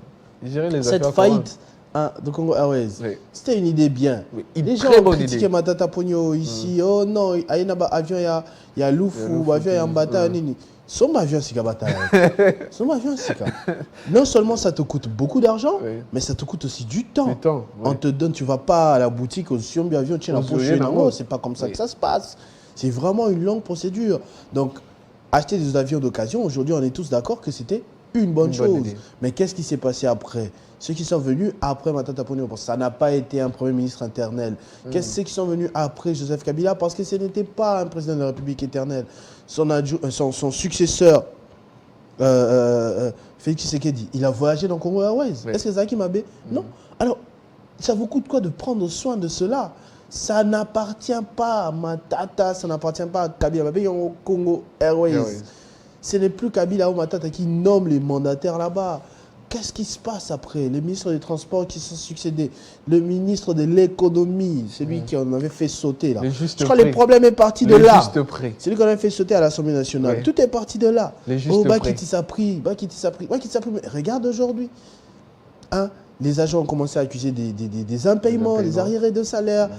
cette faillite de Congo Airways. Oui. C'était une idée bien. Oui. Les gens ont critiqué Matata Pogno ici. Oh non, il y a un avion, il y a Loufou, avion, il y a Mbata, Nini. Son avion, c'est Son avion, c'est non seulement ça te coûte beaucoup d'argent, mais ça te coûte aussi du temps. On te donne, tu ne vas pas à la boutique, au Siombi avion, tu n'as pas c'est pas comme ça que ça se passe. C'est vraiment une longue procédure. Donc, acheter des avions d'occasion, aujourd'hui, on est tous d'accord que c'était une bonne chose. Mais qu'est-ce qui s'est passé après? Ceux qui sont venus après Matata Ponyo, parce que ça n'a pas été un Premier ministre éternel. Ceux qui sont venus après Joseph Kabila, parce que ce n'était pas un président de la République éternelle. Son successeur, Félix Tshisekedi, il a voyagé dans Congo Airways. Est-ce que c'est ça qui m'a bé? Non. Alors, ça vous coûte quoi de prendre soin de cela? Ça n'appartient pas à Matata, ça n'appartient pas à Kabila. Au Congo Airways. Ce n'est plus Kabila ou Matata qui nomme les mandataires là-bas. Qu'est-ce qui se passe après? Les ministres des Transports qui se sont succédés, le ministre de l'économie, celui qui en avait fait sauter là. Je crois que le problème est parti de là. Celui qu'on a fait sauter à l'Assemblée nationale. Oui. Tout est parti de là. Oh, Bakiti Sapri. Mais regarde aujourd'hui. Hein? Les agents ont commencé à accuser des impayements, des arriérés de salaire.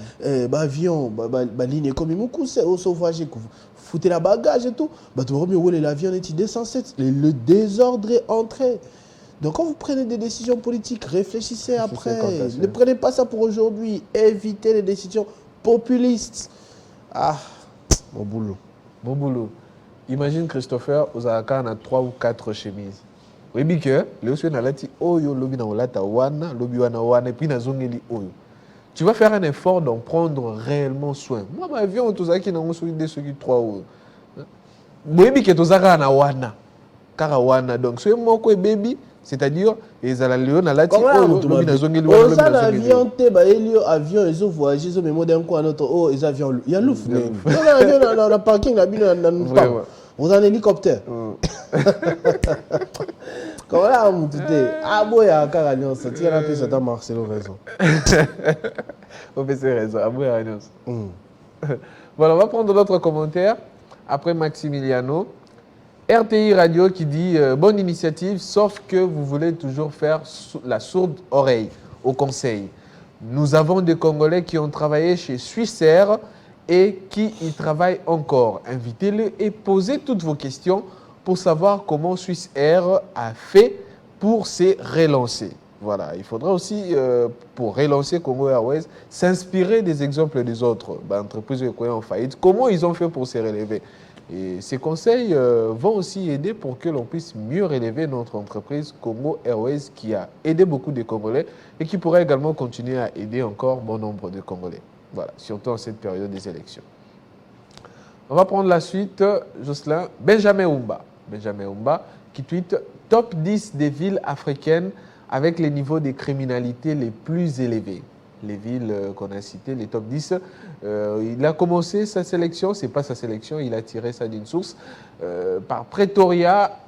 Avion, ligne comme Imoukou, c'est au sauvage, foutez la bagage et tout. L'avion est descensé. Le désordre est entré. Donc quand vous prenez des décisions politiques, réfléchissez après. Ne prenez pas ça pour aujourd'hui. Évitez les décisions populistes. Ah, mon boulot. Mon boulot. Imagine Christopher, vous avez 3 ou 4 chemises. Oui, mais que le soir na lati oyo lobi na olata wana, lobi wana wana et puis na zongeli oyo. Tu vas faire un effort d'en prendre réellement soin. Moi ma avion tout ça qui na ngoso de ceux qui 3 oyo. Oui, mais que to zaka na wana. Karawana donc ce moko baby, c'est-à-dire les alalio na lati oyo lobi na zongeli wana. Oza na avion te ba elio avion ils ont voyagé ils ont mémo d'un coup à notre oh les avions il y a louf. Avion na parking na bino na on a un hélicoptère. Comment là, on dit ah, bon, il y a un cas à Lyon, tu as appelé ça dans Marcelo raison. On fait raison, ah, bon, il y a un Voilà, on va prendre d'autres commentaires. Après Maximiliano, RTI Radio qui dit bonne initiative, sauf que vous voulez toujours faire la sourde oreille au conseil. Nous avons des Congolais qui ont travaillé chez Swissair et qui y travaillent encore. Invitez-le et posez toutes vos questions pour savoir comment Swissair a fait pour se relancer. Voilà, il faudra aussi, pour relancer Congo Airways, s'inspirer des exemples des autres entreprises en faillite. Comment ils ont fait pour se relever? Et ces conseils vont aussi aider pour que l'on puisse mieux relever notre entreprise Congo Airways qui a aidé beaucoup de Congolais et qui pourra également continuer à aider encore bon nombre de Congolais. Voilà, surtout en cette période des élections. On va prendre la suite, Jocelyn. Benjamin Oumba qui tweet « Top 10 des villes africaines avec les niveaux de criminalité les plus élevés ». Les villes qu'on a citées, les top 10. Il a commencé sa sélection, ce n'est pas sa sélection, il a tiré ça d'une source, par Pretoria,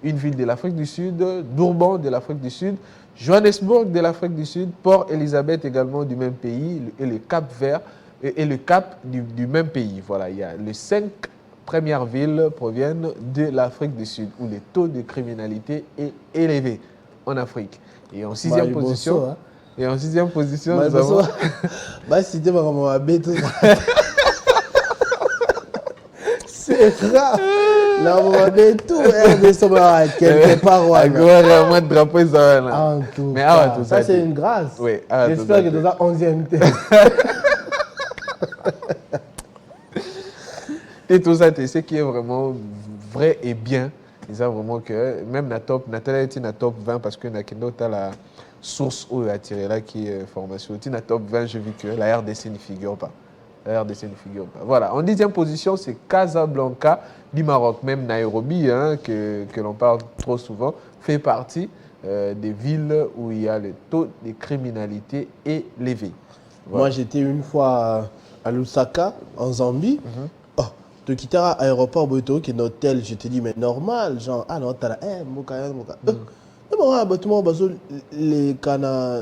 une ville de l'Afrique du Sud, Durban de l'Afrique du Sud, Johannesburg de l'Afrique du Sud, Port Elizabeth également du même pays, et le Cap Vert, et le Cap du même pays. Voilà, il y a les 5 premières villes proviennent de l'Afrique du Sud, où le taux de criminalité est élevé en Afrique. Et en 6e position... Et en 6e position, nous avons... c'était c'est rare. Là, on va mettre tout. Quelque part. Mais ça, c'est une grâce. Oui, j'espère que dans la 11e. Et tout ça, c'est ce qui est vraiment vrai et bien. Ils savent vraiment que même la top, Nathalie est na top 20 parce que Nakendo a la source où il a tiré là qui est formation. Na top 20, je vis que la RDC ne figure pas. La RDC ne figure pas. Voilà. En 10e position, c'est Casablanca du Maroc. Même Nairobi, hein, que l'on parle trop souvent, fait partie des villes où il y a le taux de criminalité élevé. Voilà. Moi, j'étais une fois à Lusaka, en Zambie. Tu quittes l'aéroport, qui est un hôtel, je te dis, mais normal, genre, ah non, t'as là, les cana,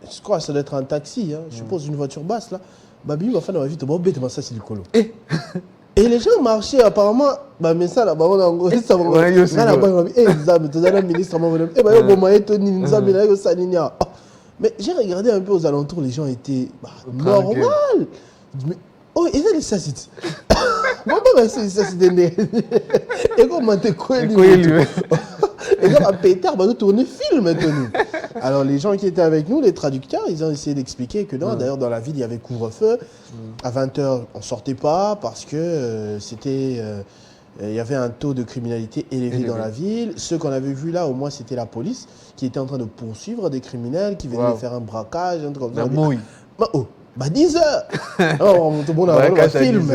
je crois que ça doit être un taxi, hein, je suppose une voiture basse là. Babi, ma femme m'a vu, ça c'est du colo. Et les gens marchaient apparemment, mais ça là, on a un ministre, mais j'ai regardé un peu aux alentours, les gens étaient normal. Oh, et ça, ça c'est. Bon, c'est des. Et comment t'es quoi, lui? Et là, à Pétard, on va tourner film maintenant. Alors, les gens qui étaient avec nous, les traducteurs, ils ont essayé d'expliquer que non, d'ailleurs, dans la ville, il y avait couvre-feu. À 20h, on ne sortait pas parce que il y avait un taux de criminalité élevé dans la ville. Ceux qu'on avait vus là, au moins, c'était la police qui était en train de poursuivre des criminels qui venaient faire un braquage, un truc comme ça. 10 heures. Oh, on a un film.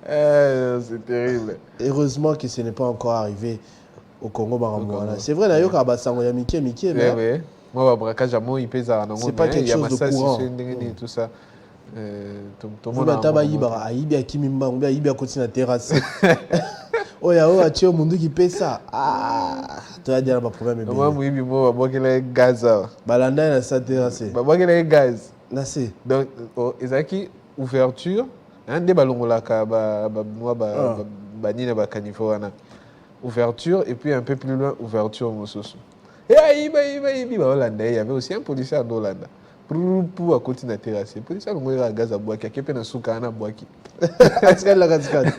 C'est terrible. Heureusement que ce n'est pas encore arrivé au Congo Baramouana. C'est vrai, d'ailleurs, qu'à Bassango, il y a Mickey, mais oui. Moi, braquage à moi, il pèse à c'est pas quelque chose de courant. Tout ça. Tout le Vous monde a m'avez dit, Aïbi a Kimimba, ou bien Aïbi a continué à terrasse. Oh, il y a un monde qui paye ça. Ah, tu vas dire, ma problème est bien. Moi, oui, moi, il y a gaz. Balanda, il a ça terrassé. Moi, il y a gaz. Nassé. Donc, Ezaki, ouverture. Un des ballons là, ouverture, et puis un peu plus loin, ouverture. Et il y avait aussi un policier en Hollande. Pour à côté de la terrasse. Le policier a gaz à boire, qui a fait un souk à boire. Est-ce qu'elle l'a rascade?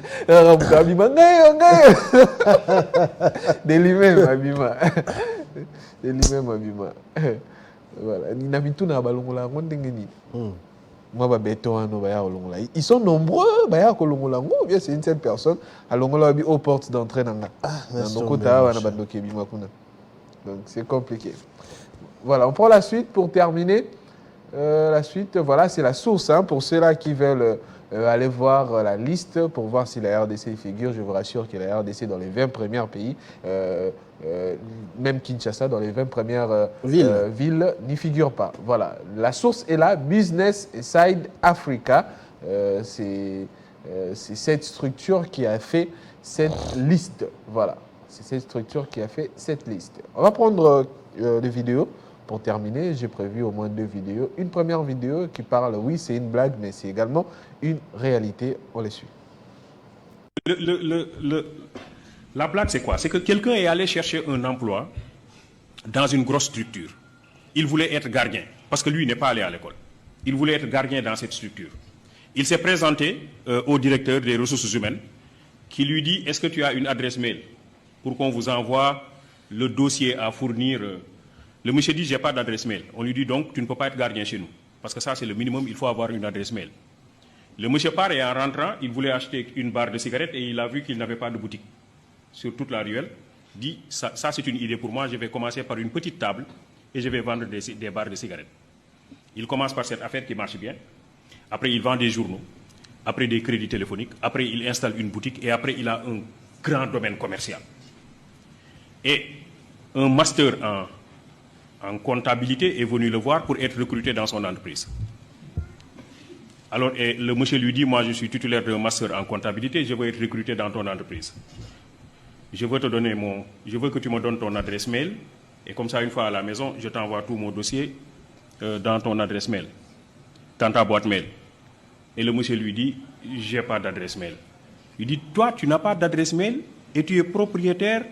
De lui-même, Abima. De lui-même, Abima. Voilà. Moi, ils sont nombreux, c'est une seule personne. Aux portes d'entrée. Donc, c'est compliqué. Voilà, on prend la suite pour terminer. La suite, voilà, c'est la source. Hein, pour ceux-là qui veulent aller voir la liste pour voir si la RDC figure, je vous rassure que la RDC dans les 20 premiers pays, même Kinshasa, dans les 20 premières villes, n'y figure pas. Voilà, la source est là, Business Side Africa. C'est cette structure qui a fait cette liste. Voilà, c'est cette structure qui a fait cette liste. On va prendre des vidéos. Pour terminer, j'ai prévu au moins 2 vidéos. Une première vidéo qui parle, oui, c'est une blague, mais c'est également une réalité. On les suit. La blague, c'est quoi? C'est que quelqu'un est allé chercher un emploi dans une grosse structure. Il voulait être gardien, parce que lui n'est pas allé à l'école. Il voulait être gardien dans cette structure. Il s'est présenté au directeur des ressources humaines, qui lui dit, est-ce que tu as une adresse mail pour qu'on vous envoie le dossier à fournir? Le monsieur dit, je n'ai pas d'adresse mail. On lui dit donc, tu ne peux pas être gardien chez nous. Parce que ça, c'est le minimum, il faut avoir une adresse mail. Le monsieur part et en rentrant, il voulait acheter une barre de cigarettes et il a vu qu'il n'avait pas de boutique sur toute la ruelle. Il dit, ça c'est une idée pour moi, je vais commencer par une petite table et je vais vendre des barres de cigarettes. Il commence par cette affaire qui marche bien. Après, il vend des journaux. Après, des crédits téléphoniques. Après, il installe une boutique et après, il a un grand domaine commercial. Et un master en comptabilité est venu le voir pour être recruté dans son entreprise. Alors, le monsieur lui dit, moi je suis titulaire d'un master en comptabilité, je veux être recruté dans ton entreprise. Je veux que tu me donnes ton adresse mail, et comme ça, une fois à la maison, je t'envoie tout mon dossier dans ton adresse mail, dans ta boîte mail. Et le monsieur lui dit, j'ai pas d'adresse mail. Il dit, toi, tu n'as pas d'adresse mail et tu es propriétaire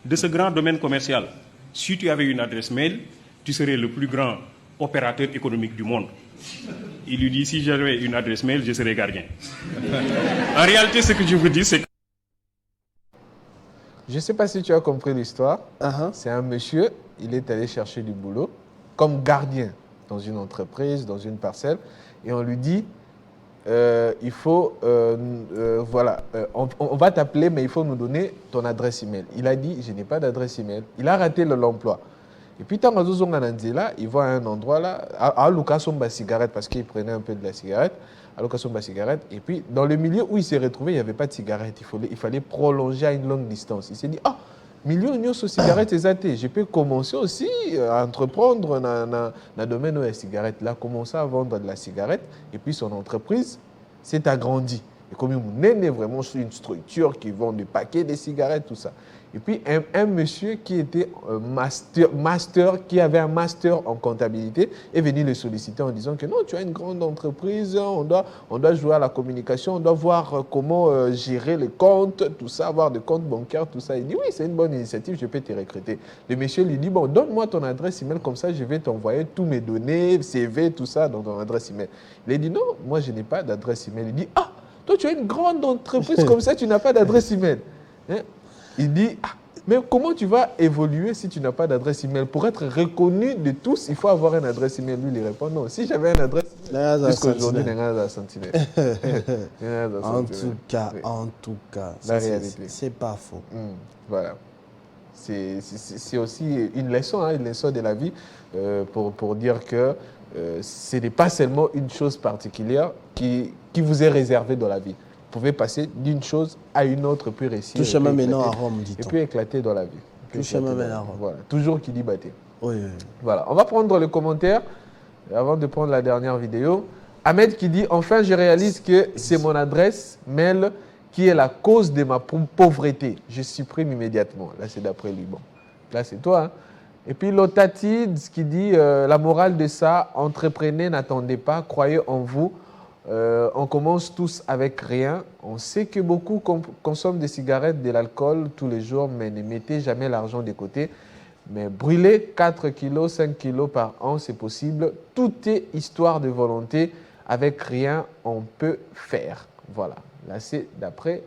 de ce grand domaine commercial. Si tu avais une adresse mail, tu serais le plus grand opérateur économique du monde. Il lui dit, si j'avais une adresse mail, je serais gardien. En réalité, ce que je vous dis, c'est que... Je ne sais pas si tu as compris l'histoire. C'est un monsieur, il est allé chercher du boulot comme gardien dans une entreprise, dans une parcelle, et on lui dit, il faut, voilà, on va t'appeler, mais il faut nous donner ton adresse email. Il a dit, je n'ai pas d'adresse email. Il a raté l'emploi. Et puis, tant que il voit un endroit là, à Lucasomba cigarette, parce qu'il prenait un peu de la cigarette, à Lucasomba cigarette. Et puis, dans le milieu où il s'est retrouvé, il n'y avait pas de cigarette. Il fallait prolonger à une longue distance. Il s'est dit, ah, milieu union sur cigarette et zaté. Je peux commencer aussi à entreprendre dans le domaine de la cigarette. Là, commencer à vendre de la cigarette. Et puis, son entreprise s'est agrandie. Et comme il est vraiment sur une structure qui vend des paquets de cigarettes, tout ça. Et puis, un monsieur qui était qui avait un master en comptabilité est venu le solliciter en disant que non, tu as une grande entreprise, on doit jouer à la communication, on doit voir comment gérer les comptes, tout ça, avoir des comptes bancaires, tout ça. Il dit oui, c'est une bonne initiative, je peux te recruter. Le monsieur lui dit, bon, donne-moi ton adresse email, comme ça je vais t'envoyer tous mes données, CV, tout ça dans ton adresse email. Il a dit non, moi je n'ai pas d'adresse email. Il dit, ah, toi tu as une grande entreprise comme ça, tu n'as pas d'adresse email. Hein? Il dit, ah, mais comment tu vas évoluer si tu n'as pas d'adresse email? Pour être reconnu de tous, il faut avoir une adresse email. Lui, il répond, non, si j'avais une adresse email, jusqu'à aujourd'hui, il n'y a rien à sentinelle. En tout cas, la réalité. C'est pas faux. Voilà. C'est aussi une leçon de la vie pour dire que ce n'est pas seulement une chose particulière qui vous est réservée dans la vie. Vous pouvez passer d'une chose à une autre, puis réussir. Tout chemin menant à Rome, dit-on. Et puis éclater dans la vie. Tout chemin mène à Rome. Voilà, toujours qui dit Baté. Oui, oui. Voilà, on va prendre le commentaire avant de prendre la dernière vidéo. Ahmed qui dit « Enfin, je réalise que c'est mon adresse mail qui est la cause de ma pauvreté. Je supprime immédiatement. » Là, c'est d'après lui. Bon, là, c'est toi. Hein? Et puis Lotatids qui dit la morale de ça, entreprenez, n'attendez pas, croyez en vous. On commence tous avec rien. On sait que beaucoup consomment des cigarettes, de l'alcool tous les jours, mais ne mettez jamais l'argent de côté. Mais brûler 4 kilos, 5 kilos par an, c'est possible. Tout est histoire de volonté. Avec rien, on peut faire. Voilà. Là, c'est d'après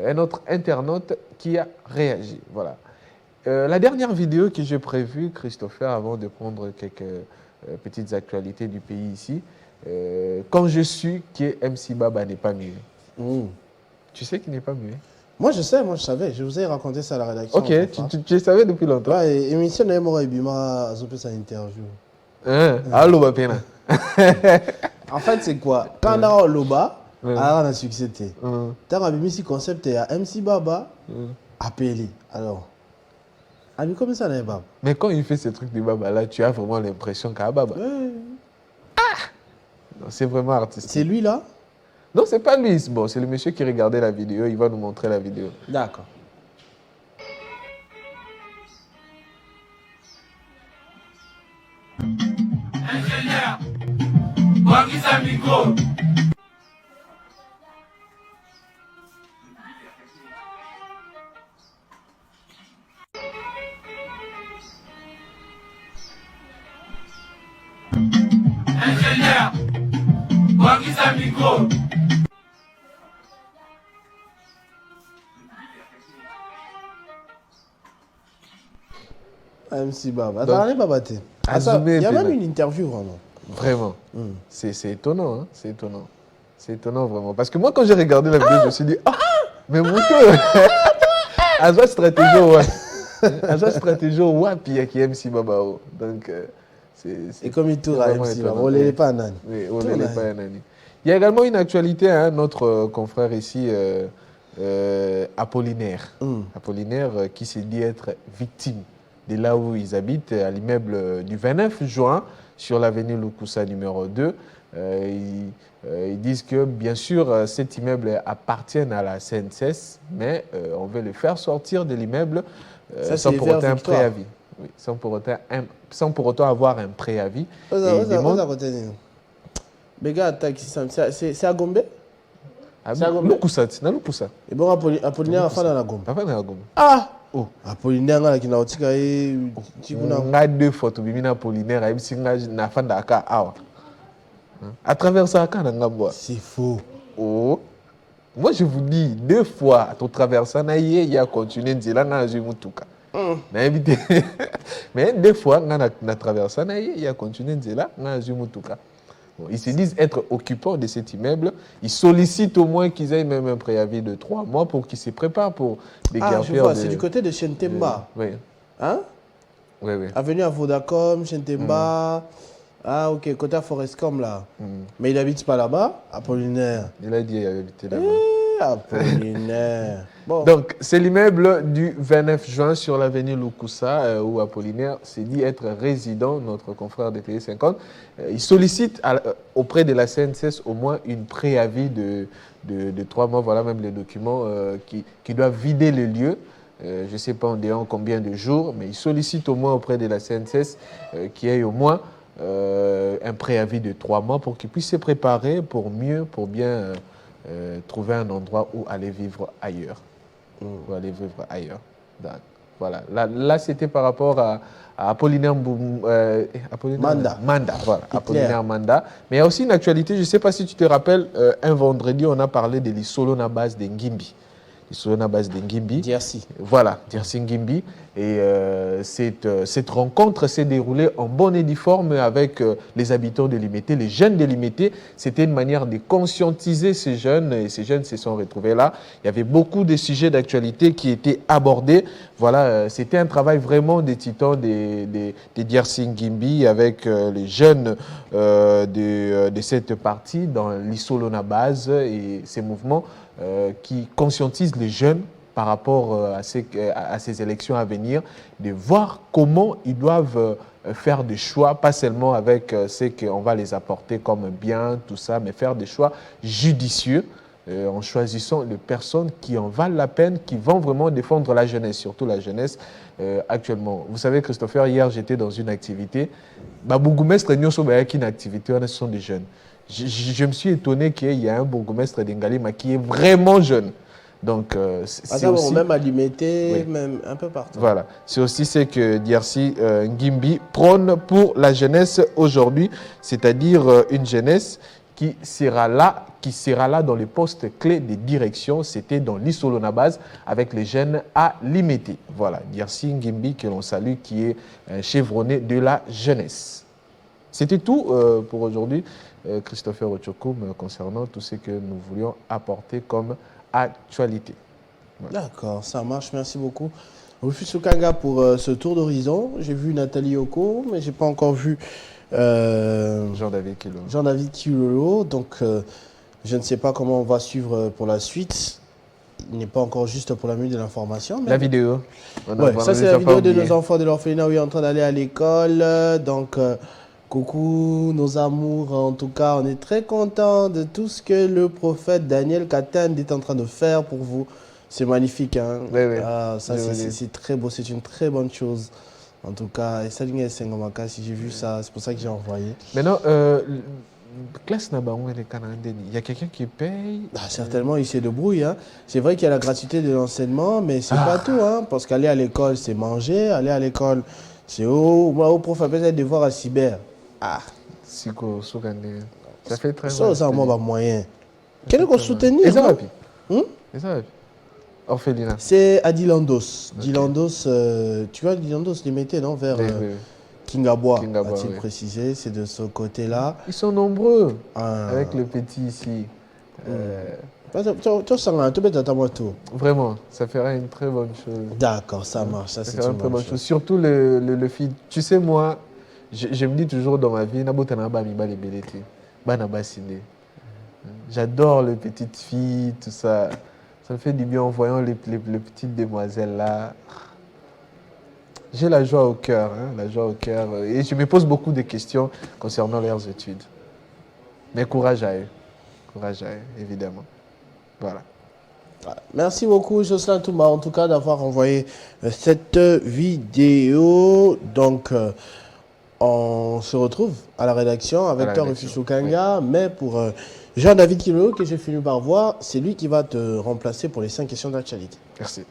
un autre internaute qui a réagi. Voilà. La dernière vidéo que j'ai prévue, Christopher, avant de prendre quelques petites actualités du pays ici, quand je suis que MC Baba n'est pas muet. Tu sais qu'il n'est pas muet? Moi, je sais, moi, je savais. Je vous ai raconté ça à la rédaction. Ok, tu savais depuis longtemps. Ouais, émission de Mora Ibima, j'ai fait sa interview. Allô, Bapena. En fait, c'est quoi? Quand on a Loba, on a succès. Tant qu'on a mis ce concept, il y a MC Baba appelé. Alors, comment ça n'est pas? Mais quand il fait ce truc de Baba là, tu as vraiment l'impression qu'il y a Baba. C'est vraiment artistique. C'est lui là? Non, c'est pas lui. Bon, c'est le monsieur qui regardait la vidéo. Il va nous montrer la vidéo. D'accord. Ingénieur, Wangisa Miko. Ingénieur, Wangisa Miko. MC Baba. Attends, Baba, il y a même une interview vraiment. Vraiment. C'est étonnant, hein? C'est étonnant. C'est étonnant vraiment. Parce que moi, quand j'ai regardé la vidéo, je me suis dit, ah, mais Mouto, Azwa stratégie, ouais. Azwa stratégie, ouais, puis il y a qui MC Baba. Donc, et comme il tourne à MC Baba, on ne l'est pas à Nani. Oui, on ne l'est pas à Nani. Il y a également une actualité, hein, notre confrère ici, Apollinaire. Apollinaire qui s'est dit être victime de là où ils habitent, à l'immeuble du 29 juin, sur l'avenue Lukusa numéro 2. Ils disent que, bien sûr, cet immeuble appartient à la CNCS, mais on veut le faire sortir de l'immeuble sans pour autant un préavis. Oui, sans pour autant avoir un préavis. C'est à Gombe? Lukusa, c'est à Lukusa. Et bon, Apollinaire a fait dans la Gombe. Ah! Oh, Apollinaire a qui n'a pas deux photos de Apollinaire a na fan d'aka awa. À travers ça, c'est faux. Oh, moi je vous dis 2 fois à travers ça, il a continué de dire là, mais 2 fois, à travers ça, il a continué de dire là, ils se disent être occupants de cet immeuble. Ils sollicitent au moins qu'ils aient même un préavis de 3 mois pour qu'ils se préparent pour des guerres. Je vois, c'est du côté de Chentemba. Oui. Hein? Oui, oui. Avenue à Vodacom, Chentemba. Ah, ok, côté à Forestcom là. Mais il n'habite pas là-bas, Apollinaire. Il a dit qu'il habitait là-bas. Apollinaire. Bon. Donc, c'est l'immeuble du 29 juin sur l'avenue Lukusa où Apollinaire s'est dit être résident, notre confrère de TV50. Il sollicite auprès de la CNCS au moins une préavis de 3 mois. Voilà même les documents qui doivent vider le lieu. Je ne sais pas en disant combien de jours, mais il sollicite au moins auprès de la CNCS qu'il y ait au moins un préavis de 3 mois pour qu'il puisse se préparer pour bien trouver un endroit où aller vivre ailleurs. Pour aller vivre ailleurs. Donc, voilà. Là c'était par rapport à Apollinaire Manda. Voilà. Apollinaire Manda. Mais il y a aussi une actualité, je ne sais pas si tu te rappelles, un vendredi, on a parlé de l'Isolo na base de Ngimbi. L'Isolo na base de Ngimbi. Diersi. Voilà, Diersi Ngimbi. Et cette rencontre s'est déroulée en bonne et due forme avec les habitants de Limité, les jeunes de Limité. C'était une manière de conscientiser ces jeunes et ces jeunes se sont retrouvés là. Il y avait beaucoup de sujets d'actualité qui étaient abordés. Voilà, c'était un travail vraiment des titans de Diersi Ngimbi avec les jeunes de cette partie dans l'Isolo na base et ces mouvements qui conscientisent les jeunes par rapport à ces élections à venir, de voir comment ils doivent faire des choix, pas seulement avec ce qu'on va les apporter comme bien, tout ça, mais faire des choix judicieux en choisissant les personnes qui en valent la peine, qui vont vraiment défendre la jeunesse, surtout la jeunesse actuellement. Vous savez, Christopher, hier, j'étais dans une activité. Bourgmestre qui une activité, ce sont des jeunes. Je me suis étonné qu'il y ait un bourgmestre d'Ingalima qui est vraiment jeune. Donc, c'est aussi... Même à Limité, Oui. même un peu partout. Voilà, c'est aussi ce que Diarcy Ngimbi prône pour la jeunesse aujourd'hui, c'est-à-dire une jeunesse qui sera là dans les postes clés de direction. C'était dans l'Issolonabase avec les jeunes à Limité. Voilà, Diarcy Ngimbi que l'on salue, qui est un chevronné de la jeunesse. C'était tout pour aujourd'hui, Christopher Ochokoum, concernant tout ce que nous voulions apporter comme actualité. Voilà. D'accord, ça marche, merci beaucoup. Rufus Sukanga pour ce tour d'horizon. J'ai vu Nathalie Oko, mais je n'ai pas encore vu Jean-David Kilo. Jean-David Kilolo. Donc, je ne sais pas comment on va suivre pour la suite. Il n'est pas encore juste pour la minute de l'information. Mais... La vidéo. Ouais, ça, c'est la vidéo de nos enfants de l'orphelinat où ils sont en train d'aller à l'école. Donc, coucou nos amours. En tout cas, on est très contents de tout ce que le prophète Daniel Katend est en train de faire pour vous. C'est magnifique. Hein? Oui, oui. Ah, ça, Oui, c'est très beau. C'est une très bonne chose. En tout cas, et Salinga Sengomaka, si j'ai vu ça, c'est pour ça que j'ai envoyé. Maintenant, classe Nabaon et les Canadiens, il y a quelqu'un qui paye. Certainement, il se débrouille. Hein. C'est vrai qu'il y a la gratuité de l'enseignement, mais c'est pas tout. Hein, parce qu'aller à l'école, c'est manger. Aller à l'école, c'est moi, au prof, appelle ça devoir à cyber. Ah, Ça fait très ça, mal. c'est un moyen. Quel est qu'on soutenir? Et ça va, Hum? Et ça va. Orphelinat. C'est à Dilandos. Dilandos, tu vois, Dilandos, limité, non? Vers Oui, oui. Kingabois, Kingabois, a-t-il oui. précisé. C'est de ce côté-là. Ils sont nombreux, Ah. avec le petit ici. Vraiment, ça fera une très bonne chose. D'accord, ça marche. Ça, Ça c'est fera une une très bonne bonne chose. chose. Surtout le feed. Tu sais, moi, je me dis toujours dans ma vie, j'adore les petites filles, tout ça. Ça me fait du bien en voyant les petites demoiselles là. J'ai la joie au cœur, hein, la joie au cœur. Et je me pose beaucoup de questions concernant leurs études. Mais courage à eux. Courage à eux, évidemment. Voilà. Merci beaucoup, Jocelyn Touma, en tout cas, d'avoir envoyé cette vidéo. Donc, on se retrouve à la rédaction avec toi, Rufus Sukanga. Mais pour Jean-David Kilolo, que j'ai fini par voir, c'est lui qui va te remplacer pour les 5 questions d'actualité. Merci.